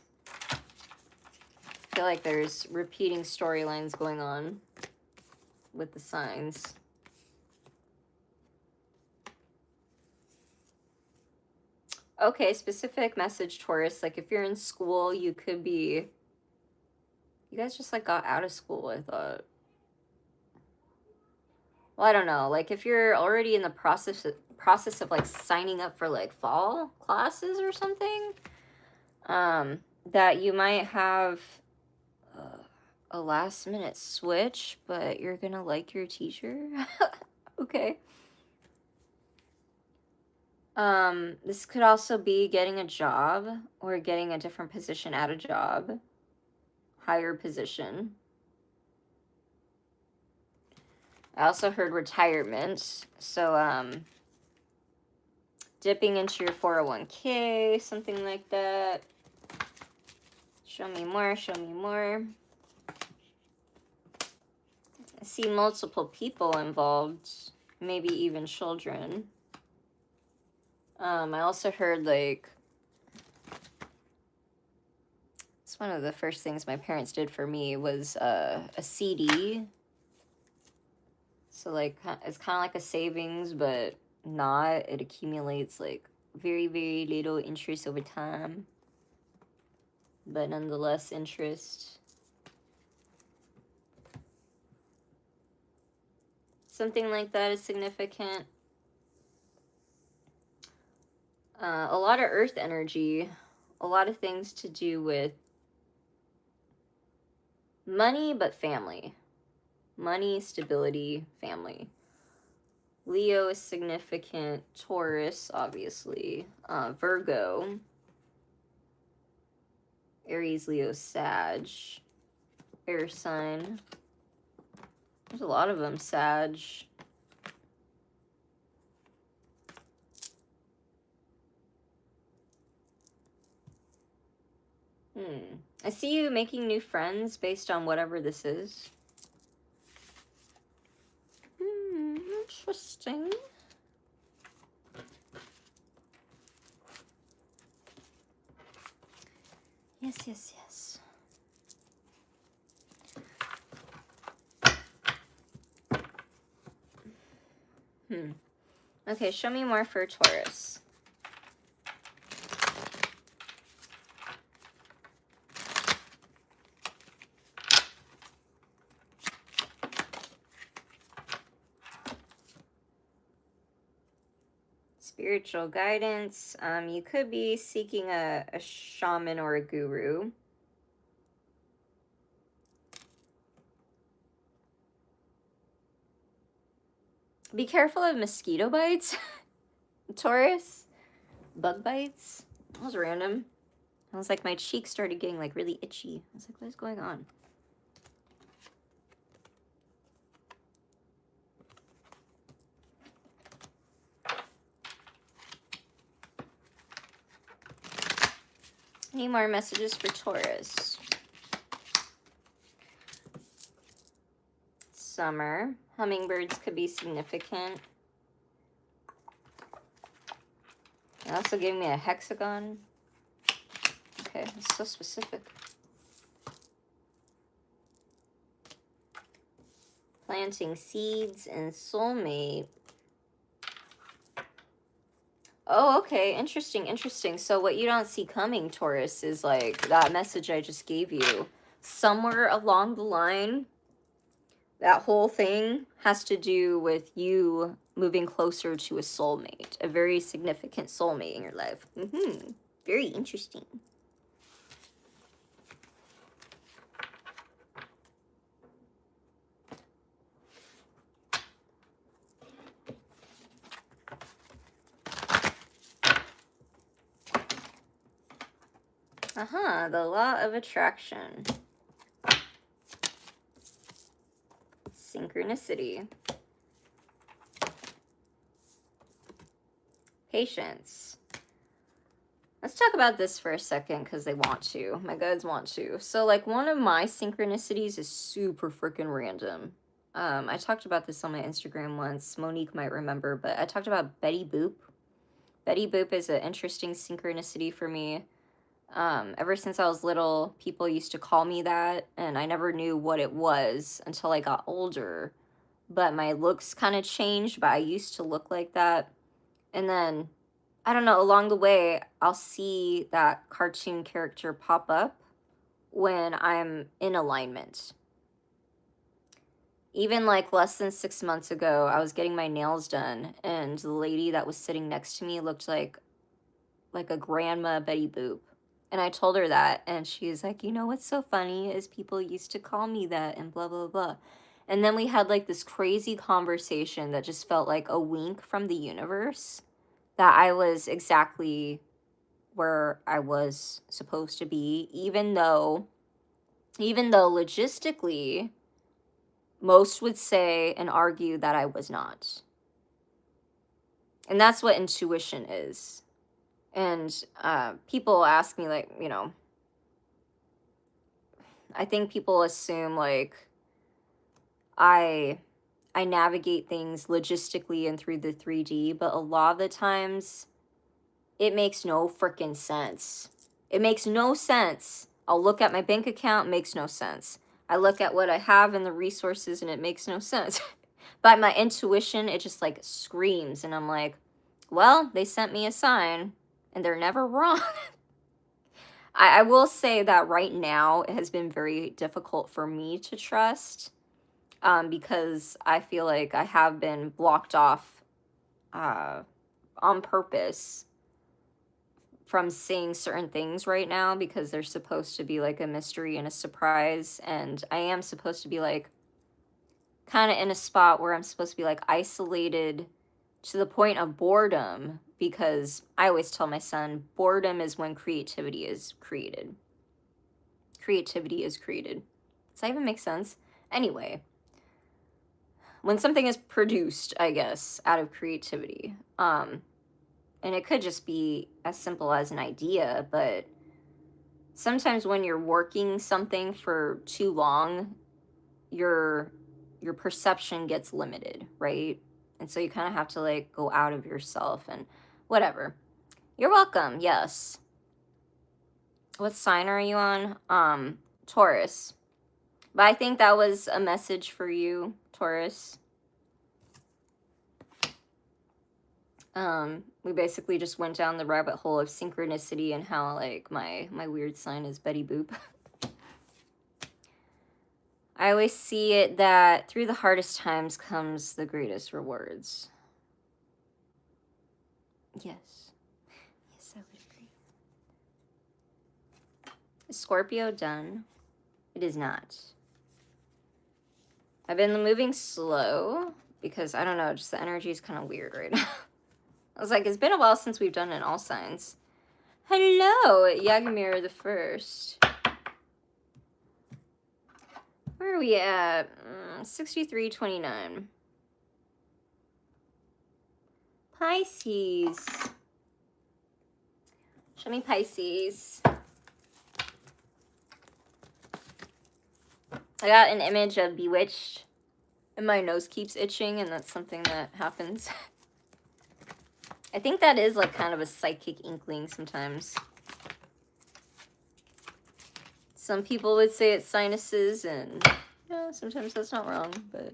I feel like there's repeating storylines going on. with the signs. Okay, specific message, Taurus. Like if you're in school, you could be, you guys just like got out of school, I thought. Well, I don't know. Like if you're already in the process of like signing up for like fall classes or something, that you might have a last minute switch, but you're gonna like your teacher. Okay. This could also be getting a job or getting a different position at a job, higher position. I also heard retirement. So, dipping into your 401k, something like that. Show me more, show me more. I see multiple people involved, maybe even children. I also heard like, it's one of the first things my parents did for me was a CD. So like, it's kind of like a savings, but not. It accumulates like very, very little interest over time, but nonetheless interest. Something like that is significant. A lot of earth energy, a lot of things to do with money, but family. Money, stability, family. Leo is significant. Taurus, obviously. Virgo. Aries, Leo, Sag. Air sign. There's a lot of them, Sag. I see you making new friends based on whatever this is. Interesting. Yes, yes, yes. Okay, show me more for Taurus. Spiritual guidance. You could be seeking a shaman or a guru. Be careful of mosquito bites. Taurus. Bug bites. That was random. I was like, my cheek started getting like really itchy. I was like, what is going on? Any more messages for Taurus? Summer. Hummingbirds could be significant. It also gave me a hexagon. Okay, it's so specific. Planting seeds and soulmate. Oh, okay. Interesting, interesting. So what you don't see coming, Taurus, is like that message I just gave you. Somewhere along the line, that whole thing has to do with you moving closer to a soulmate, a very significant soulmate in your life. Very interesting. The law of attraction. Synchronicity. Patience. Let's talk about this for a second because they want to. My guides want to. So, like, one of my synchronicities is super freaking random. I talked about this on my Instagram once. Monique might remember, but I talked about Betty Boop. Betty Boop is an interesting synchronicity for me. Ever since I was little, people used to call me that, and I never knew what it was until I got older. but my looks kind of changed, but I used to look like that. And then, I don't know, along the way, I'll see that cartoon character pop up when I'm in alignment. Even like less than 6 months ago, I was getting my nails done, and the lady that was sitting next to me looked like a grandma Betty Boop. And I told her that, and she's like, you know what's so funny is people used to call me that and blah, blah, blah. And then we had like this crazy conversation that just felt like a wink from the universe that I was exactly where I was supposed to be, even though logistically, most would say and argue that I was not. And that's what intuition is. And people ask me, like, you know, I think people assume like I navigate things logistically and through the 3D, but a lot of the times it makes no freaking sense. It makes no sense. I'll look at my bank account, makes no sense. I look at what I have and the resources and it makes no sense. But my intuition, it just like screams, and I'm like, well, they sent me a sign and they're never wrong. I will say that right now it has been very difficult for me to trust, because I feel like I have been blocked off on purpose from seeing certain things right now, because they're supposed to be like a mystery and a surprise, and I am supposed to be like kind of in a spot where I'm supposed to be like isolated to the point of boredom, because I always tell my son, boredom is when creativity is created. Creativity is created. Does that even make sense? Anyway, when something is produced, I guess, out of creativity, and it could just be as simple as an idea, but sometimes when you're working something for too long, your perception gets limited, right? And so you kind of have to like go out of yourself and whatever. You're welcome. Yes. What sign are you on? Taurus. But I think that was a message for you, Taurus. We basically just went down the rabbit hole of synchronicity and how like my weird sign is Betty Boop. I always see it that through the hardest times comes the greatest rewards. Yes. Yes, I would agree. Is Scorpio done? It is not. I've been moving slow because, I don't know, just the energy is kind of weird right now. I was like, it's been a while since we've done an all signs. Hello, Yagmir the First. Where are we at? 6329. Pisces. Show me Pisces. I got an image of Bewitched, and my nose keeps itching, and that's something that happens. I think that is like kind of a psychic inkling sometimes. Some people would say it's sinuses, and yeah, sometimes that's not wrong, but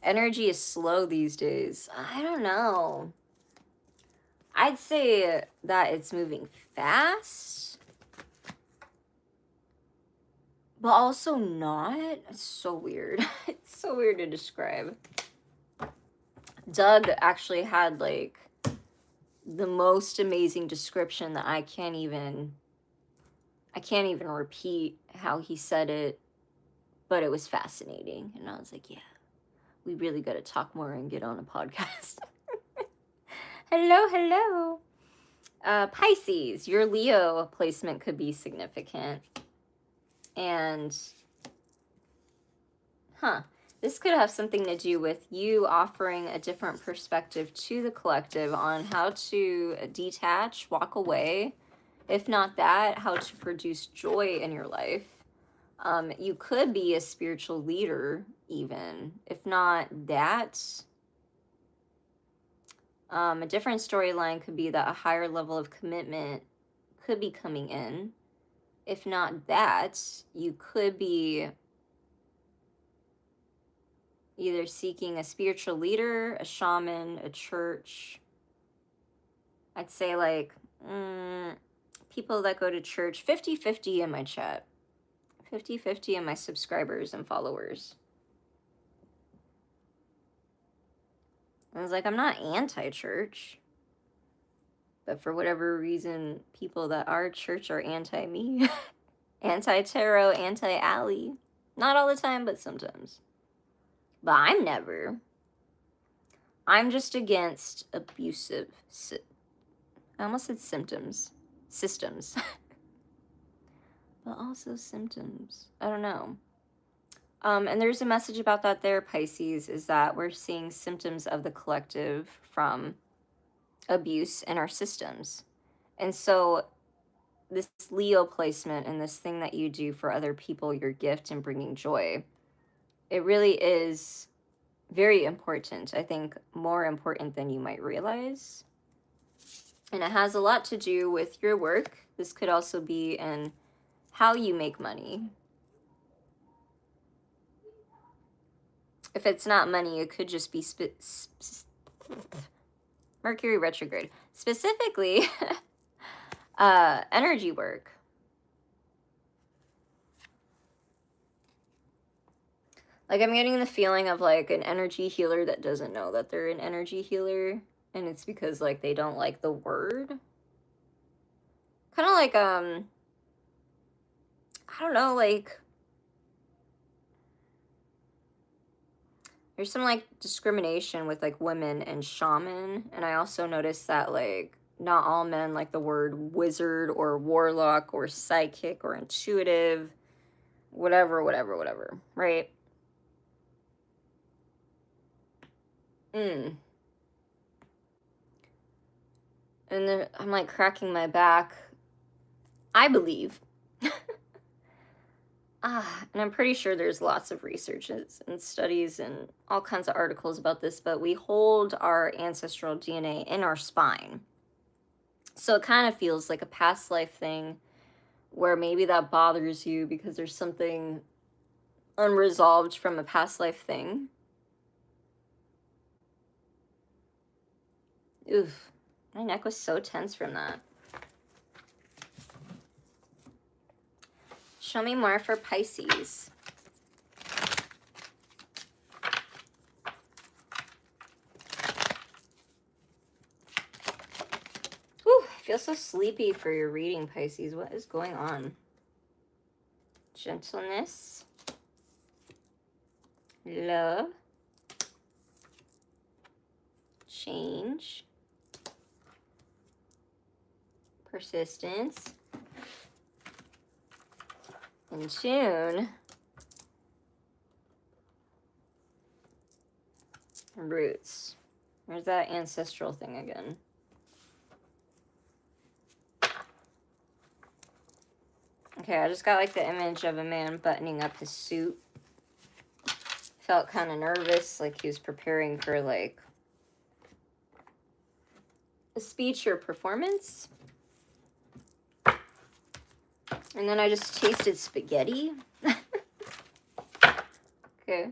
energy is slow these days. I don't know. I'd say that it's moving fast, but also not. It's so weird. It's so weird to describe. Doug actually had like the most amazing description that I can't even repeat how he said it, but it was fascinating. And I was like, yeah, we really got to talk more and get on a podcast. Hello, hello. Pisces, your Leo placement could be significant. And, this could have something to do with you offering a different perspective to the collective on how to detach, walk away. If not that, how to produce joy in your life. You could be a spiritual leader even. If not that, a different storyline could be that a higher level of commitment could be coming in. If not that, you could be either seeking a spiritual leader, a shaman, a church. I'd say like people that go to church, 50-50 in my chat. 50-50 in my subscribers and followers. I was like, I'm not anti-church. But for whatever reason, people that are church are anti-me. Anti-tarot, anti-Allie. Not all the time, but sometimes. But I'm never. I'm just against abusive... I almost said symptoms. Systems. But also symptoms. I don't know. And there's a message about that there, Pisces, is that we're seeing symptoms of the collective from abuse in our systems. And so this Leo placement and this thing that you do for other people, your gift and bringing joy, it really is very important. I think more important than you might realize. And it has a lot to do with your work. This could also be in how you make money. If it's not money, it could just be Mercury retrograde. Specifically, energy work. Like, I'm getting the feeling of, like, an energy healer that doesn't know that they're an energy healer. And it's because, like, they don't like the word. Kind of like, I don't know, like... There's some, like, discrimination with, like, women and shaman. And I also noticed that, like, not all men like the word wizard or warlock or psychic or intuitive. Whatever, right? And then I'm, like, cracking my back. I believe. And I'm pretty sure there's lots of researches and studies and all kinds of articles about this, but we hold our ancestral DNA in our spine. So it kind of feels like a past life thing where maybe that bothers you because there's something unresolved from a past life thing. Oof, my neck was so tense from that. Show me more for Pisces. Whew, I feel so sleepy for your reading, Pisces. What is going on? Gentleness. Love. Change. Persistence. In tune. Roots. Where's that ancestral thing again? Okay, I just got like the image of a man buttoning up his suit. Felt kind of nervous, like he was preparing for like a speech or performance. And then I just tasted spaghetti. Okay.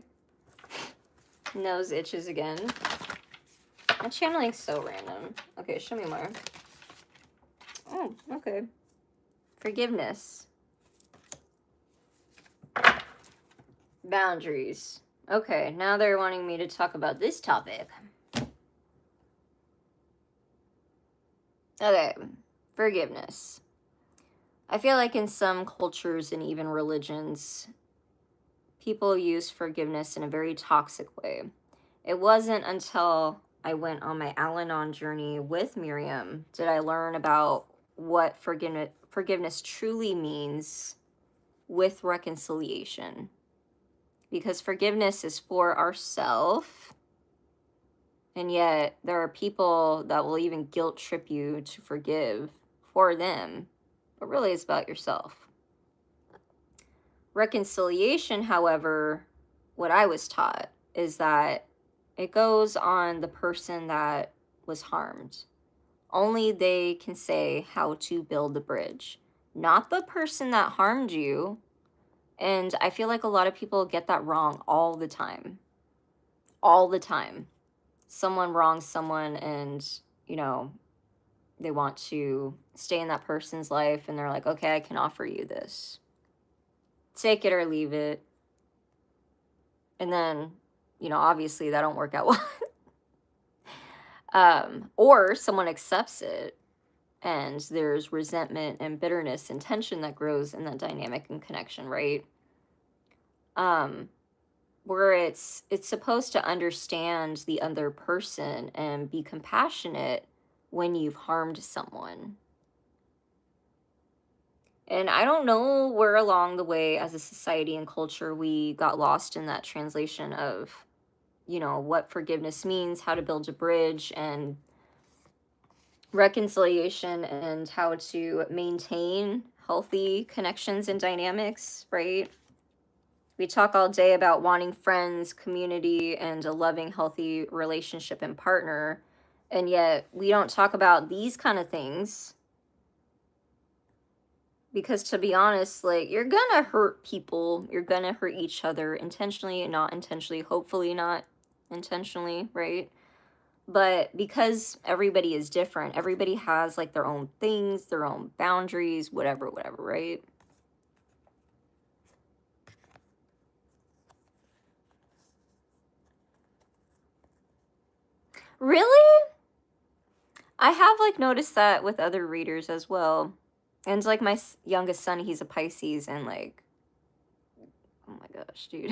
Nose itches again. My channeling's so random. Okay, show me more. Oh, okay. Forgiveness. Boundaries. Okay, now they're wanting me to talk about this topic. Okay, forgiveness. I feel like in some cultures and even religions, people use forgiveness in a very toxic way. It wasn't until I went on my Al-Anon journey with Miriam did I learn about what forgiveness truly means with reconciliation. Because forgiveness is for ourselves, and yet there are people that will even guilt trip you to forgive for them. But really, it's about yourself. Reconciliation, however, what I was taught is that it goes on the person that was harmed. Only they can say how to build the bridge, not the person that harmed you. And I feel like a lot of people get that wrong all the time. all the time. Someone wrongs someone and, you know, they want to stay in that person's life and they're like, okay, I can offer you this. Take it or leave it. And then, you know, obviously that don't work out well. Or someone accepts it and there's resentment and bitterness and tension that grows in that dynamic and connection, right? Where it's supposed to understand the other person and be compassionate when you've harmed someone. And I don't know where along the way as a society and culture we got lost in that translation of, you know, what forgiveness means, how to build a bridge and reconciliation, and how to maintain healthy connections and dynamics, right? We talk all day about wanting friends, community, and a loving, healthy relationship and partner. And yet we don't talk about these kind of things. Because to be honest, like, you're gonna hurt people. You're gonna hurt each other intentionally and not intentionally. Hopefully not intentionally, right? But because everybody is different, everybody has like their own things, their own boundaries, whatever, right? Really? I have like noticed that with other readers as well. And like my youngest son, he's a Pisces, and like, oh my gosh, dude.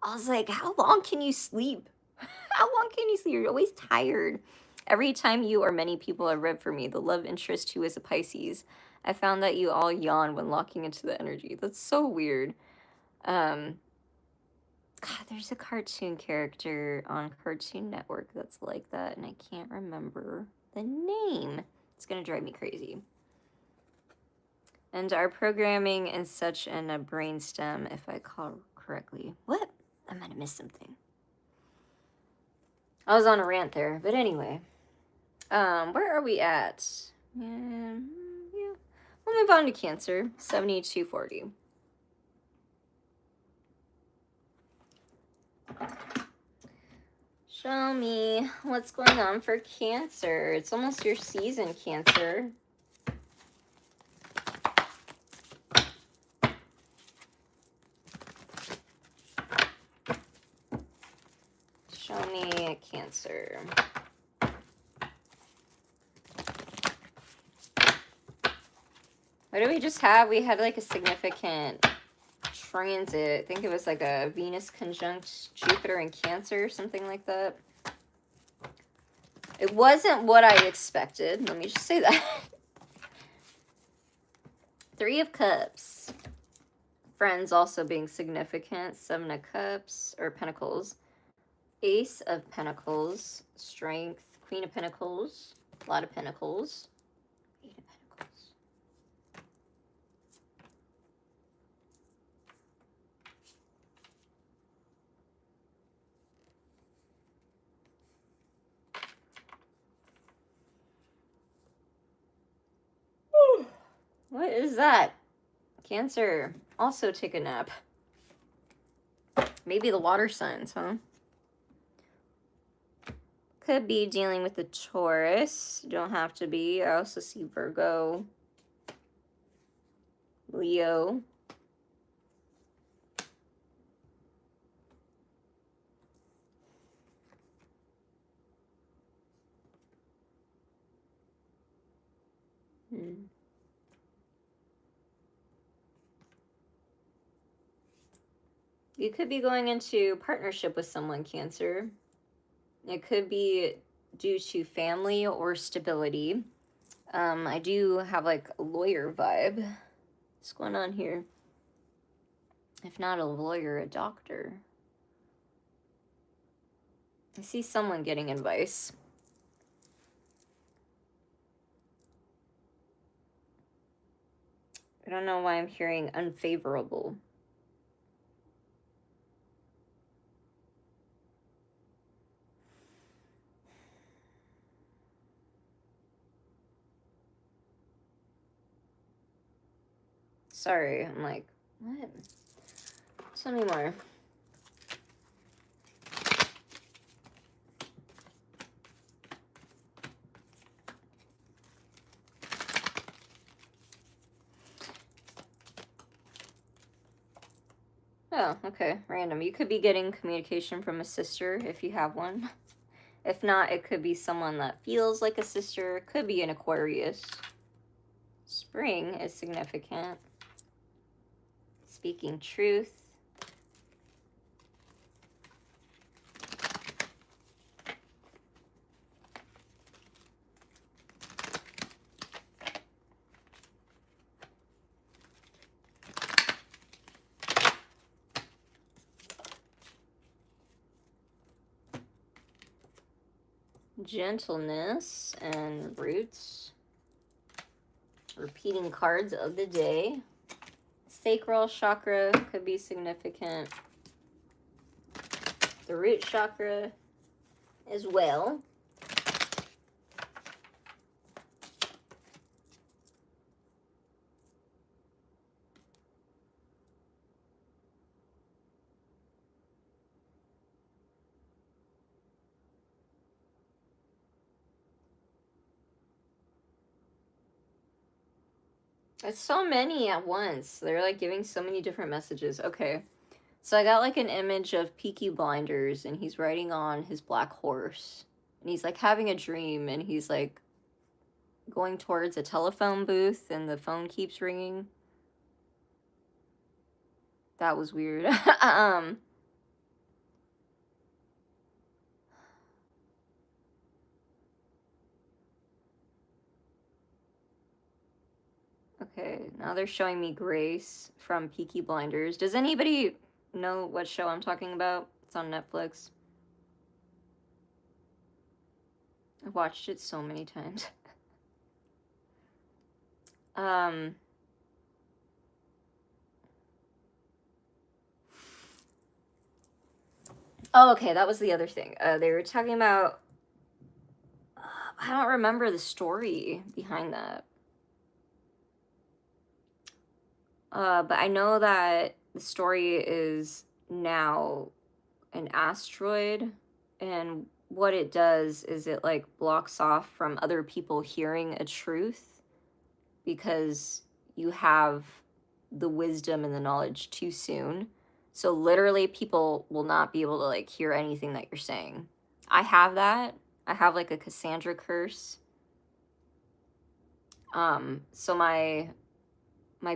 I was like, how long can you sleep? How long can you sleep? You're always tired. Every time you or many people have read for me, the love interest who is a Pisces, I found that you all yawn when locking into the energy. That's so weird. God, there's a cartoon character on Cartoon Network that's like that, and I can't remember the name. It's gonna drive me crazy. And our programming is such in a brainstem, if I call correctly. What? I might have missed something. I was on a rant there, but anyway. Where are we at? Yeah. We'll move on to Cancer, 7240. Show me what's going on for Cancer. It's almost your season, Cancer. Show me Cancer. What did we just have? We had like a significant transit. I think it was like a Venus conjunct Jupiter in Cancer, something like that. It wasn't what I expected. Let me just say that. 3 of Cups. Friends also being significant. 7 of Cups, or Pentacles. Ace of Pentacles. Strength. Queen of Pentacles. A lot of Pentacles. 8 of Pentacles. What is that? Cancer. Also take a nap. Maybe the water signs, huh? Could be dealing with the Taurus. Don't have to be. I also see Virgo. Leo. You could be going into partnership with someone, Cancer. It could be due to family or stability. I do have like a lawyer vibe. What's going on here? If not a lawyer, a doctor. I see someone getting advice. I don't know why I'm hearing unfavorable. Sorry, I'm like, what? Tell me more. Oh, okay. Random. You could be getting communication from a sister if you have one. If not, it could be someone that feels like a sister. It could be an Aquarius. Spring is significant. Speaking truth. Gentleness and roots. Repeating cards of the day. Sacral chakra could be significant. The root chakra as well. It's so many at once. They're like giving so many different messages. Okay. So I got like an image of Peaky Blinders and he's riding on his black horse. And he's like having a dream and he's like going towards a telephone booth and the phone keeps ringing. That was weird. Okay, now they're showing me Grace from Peaky Blinders. Does anybody know what show I'm talking about? It's on Netflix. I've watched it so many times. Oh, okay, that was the other thing. They were talking about... I don't remember the story behind that. But I know that the story is now an asteroid, and what it does is it like blocks off from other people hearing a truth because you have the wisdom and the knowledge too soon. So literally people will not be able to like hear anything that you're saying. I have that. I have like a Cassandra curse. So my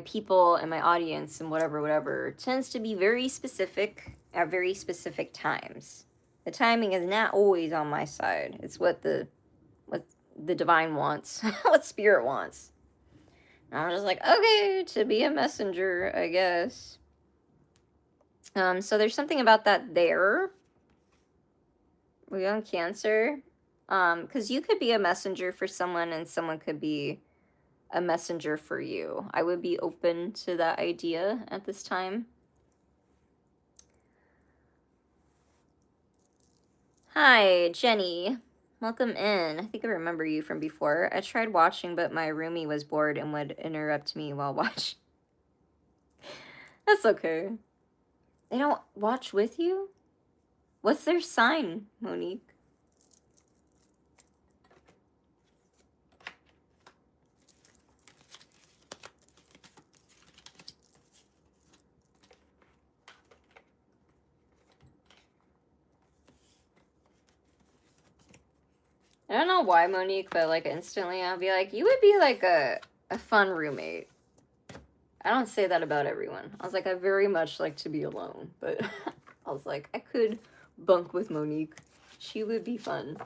people and my audience and whatever tends to be very specific at very specific times. The timing is not always on my side. It's what the divine wants, what spirit wants. And I'm just like, okay, to be a messenger, I guess. So there's something about that there. We're on Cancer. Because you could be a messenger for someone and someone could be a messenger for you. I would be open to that idea at this time. Hi, Jenny. Welcome in. I think I remember you from before. I tried watching, but my roomie was bored and would interrupt me while watching. That's okay. They don't watch with you? What's their sign, Monique? I don't know why, Monique, but like instantly I'll be like, you would be like a fun roommate. I don't say that about everyone. I was like, I very much like to be alone, but I was like, I could bunk with Monique. She would be fun.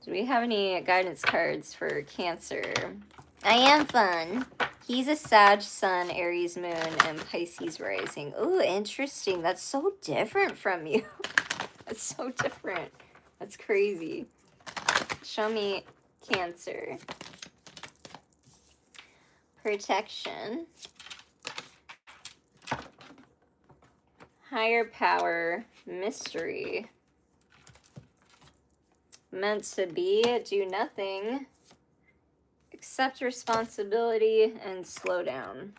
Do we have any guidance cards for Cancer? I am fun. He's a Sag Sun, Aries Moon, and Pisces Rising. Ooh, interesting. That's so different from you. That's so different. That's crazy. Show me Cancer. Protection. Higher power. Mystery. Meant to be. Do nothing. Accept responsibility and slow down.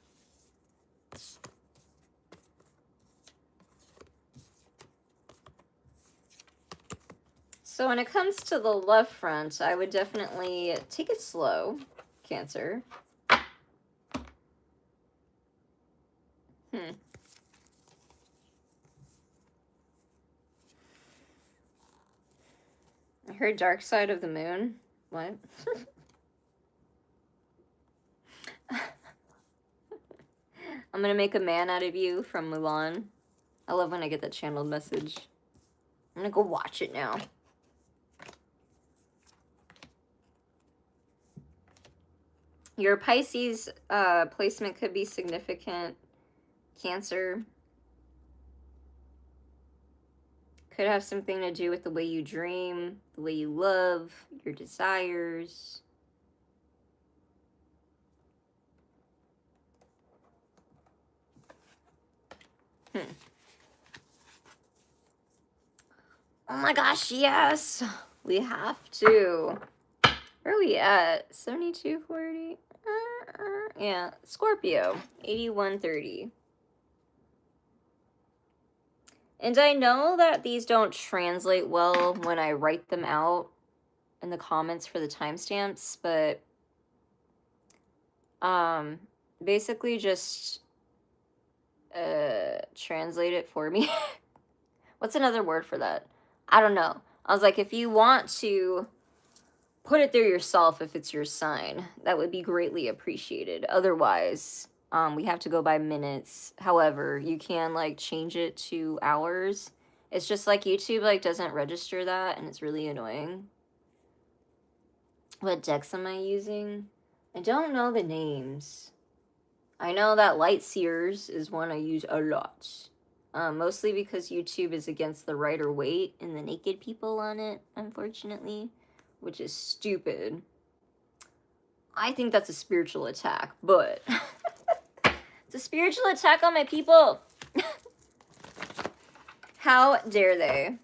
So when it comes to the love front, I would definitely take it slow, Cancer. Her dark side of the moon? What? I'm gonna make a man out of you from Mulan. I love when I get that channeled message. I'm gonna go watch it now. Your Pisces placement could be significant. Cancer. Could have something to do with the way you dream, the way you love, your desires. Oh my gosh, yes! We have to. Where are we at? 7240? Yeah, Scorpio, 8130. And I know that these don't translate well when I write them out in the comments for the timestamps, but basically just translate it for me. What's another word for that? I don't know. I was like, if you want to put it there yourself, if it's your sign, that would be greatly appreciated. Otherwise, we have to go by minutes. However, you can like change it to hours. It's just like YouTube like doesn't register that, and it's really annoying. What decks am I using? I don't know the names. I know that Light Seers is one I use a lot. Mostly because YouTube is against the Rider Waite and the naked people on it, unfortunately, which is stupid. I think that's a spiritual attack, but it's a spiritual attack on my people. How dare they?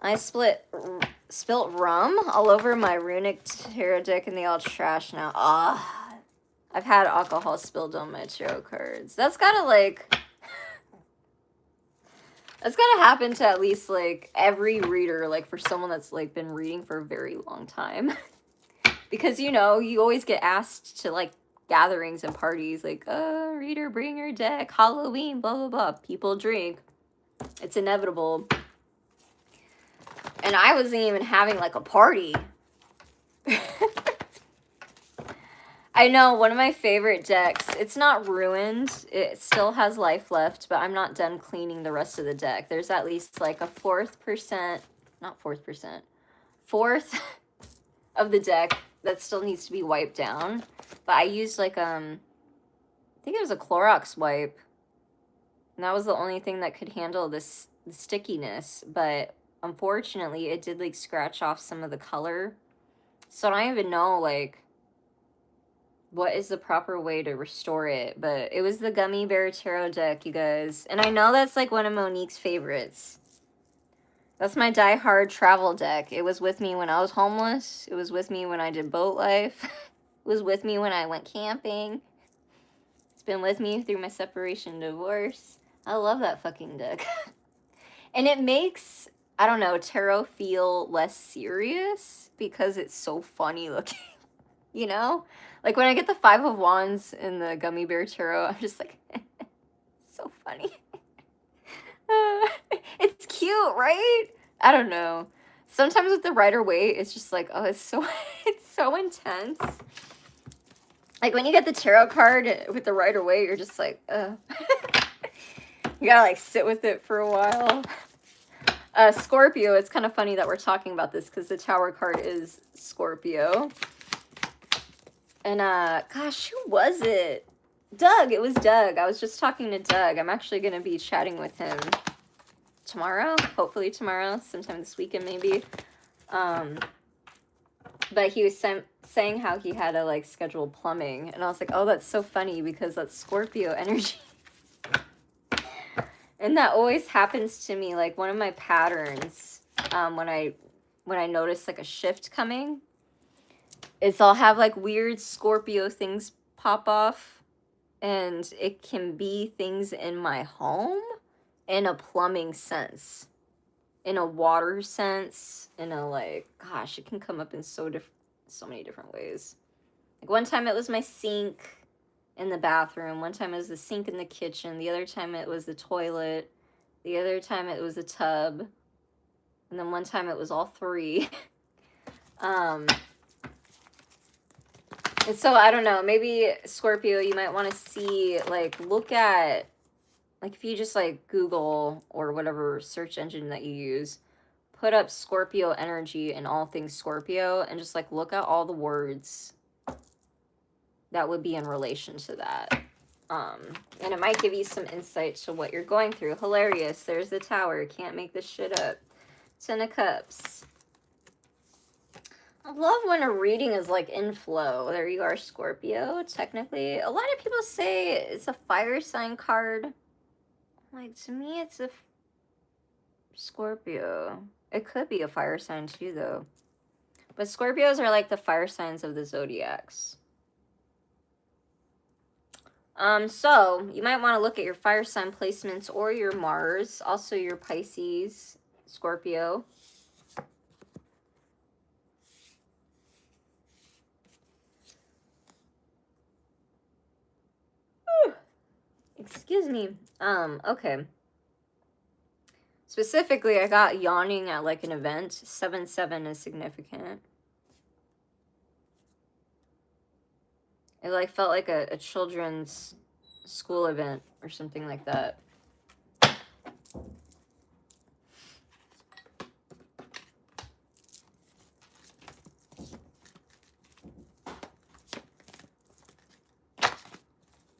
I spilt rum all over my runic tarot deck and they all trash now. Ah. I've had alcohol spilled on my tarot cards. That's gotta like... That's gotta happen to at least like every reader, like for someone that's like been reading for a very long time. Because, you know, you always get asked to like gatherings and parties like, reader, bring your deck, Halloween, blah, blah, blah. People drink. It's inevitable. And I wasn't even having like a party. I know, one of my favorite decks, it's not ruined, it still has life left, but I'm not done cleaning the rest of the deck. There's at least like a fourth of the deck that still needs to be wiped down. But I used like, I think it was a Clorox wipe, and that was the only thing that could handle this stickiness, but unfortunately it did like scratch off some of the color. So I don't even know like what is the proper way to restore it, but it was the Gummy Bear Tarot deck, you guys. And I know that's like one of Monique's favorites. That's my die-hard travel deck. It was with me when I was homeless. It was with me when I did boat life. It was with me when I went camping. It's been with me through my separation and divorce. I love that fucking deck. And it makes, I don't know, tarot feel less serious because it's so funny looking, you know? Like, when I get the 5 of Wands in the Gummy Bear Tarot, I'm just like, so funny. It's cute, right? I don't know. Sometimes with the Rider Waite, it's just like, oh, it's so intense. Like, when you get the tarot card with the Rider Waite, you're just like, ugh. You gotta, like, sit with it for a while. Scorpio, it's kind of funny that we're talking about this because the Tower card is Scorpio. And, gosh, who was it? Doug. It was Doug. I was just talking to Doug. I'm actually going to be chatting with him tomorrow. Hopefully tomorrow. Sometime this weekend, maybe. But he was saying how he had to, like, schedule plumbing. And I was like, oh, that's so funny because that's Scorpio energy. And that always happens to me. Like, one of my patterns, when I notice, like, a shift coming, is I'll have like weird Scorpio things pop off, and it can be things in my home in a plumbing sense, in a water sense, in a like, gosh, it can come up in so many different ways. Like one time it was my sink in the bathroom, one time it was the sink in the kitchen, the other time it was the toilet, the other time it was the tub. And then one time it was all 3. And so, I don't know, maybe Scorpio, you might want to see, like, look at, like, if you just, like, Google or whatever search engine that you use, put up Scorpio energy and all things Scorpio, and just, like, look at all the words that would be in relation to that. And it might give you some insight to what you're going through. Hilarious. There's the Tower. Can't make this shit up. 10 of Cups. I love when a reading is like in flow. There you are, Scorpio. Technically, a lot of people say it's a fire sign card. Like, to me, it's a Scorpio. It could be a fire sign too, though. But Scorpios are like the fire signs of the zodiacs. So you might want to look at your fire sign placements or your Mars, also your Pisces, Scorpio. Excuse me. Okay. Specifically, I got yawning at like an event. 7-7 is significant. It like felt like a children's school event or something like that.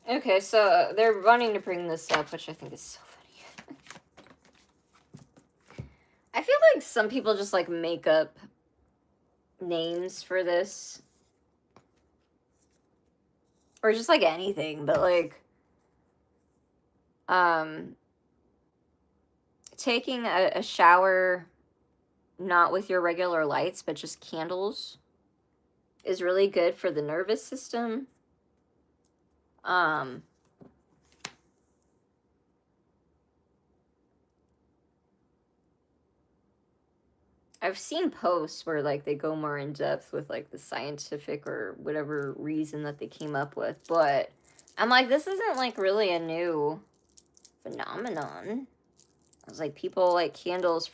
Okay, so they're wanting to bring this up, which I think is so funny. I feel like some people just like make up names for this. Or just like anything, but like taking a shower not with your regular lights but just candles is really good for the nervous system. I've seen posts where like they go more in depth with like the scientific or whatever reason that they came up with, but I'm like, this isn't like really a new phenomenon. I was like, people like candles for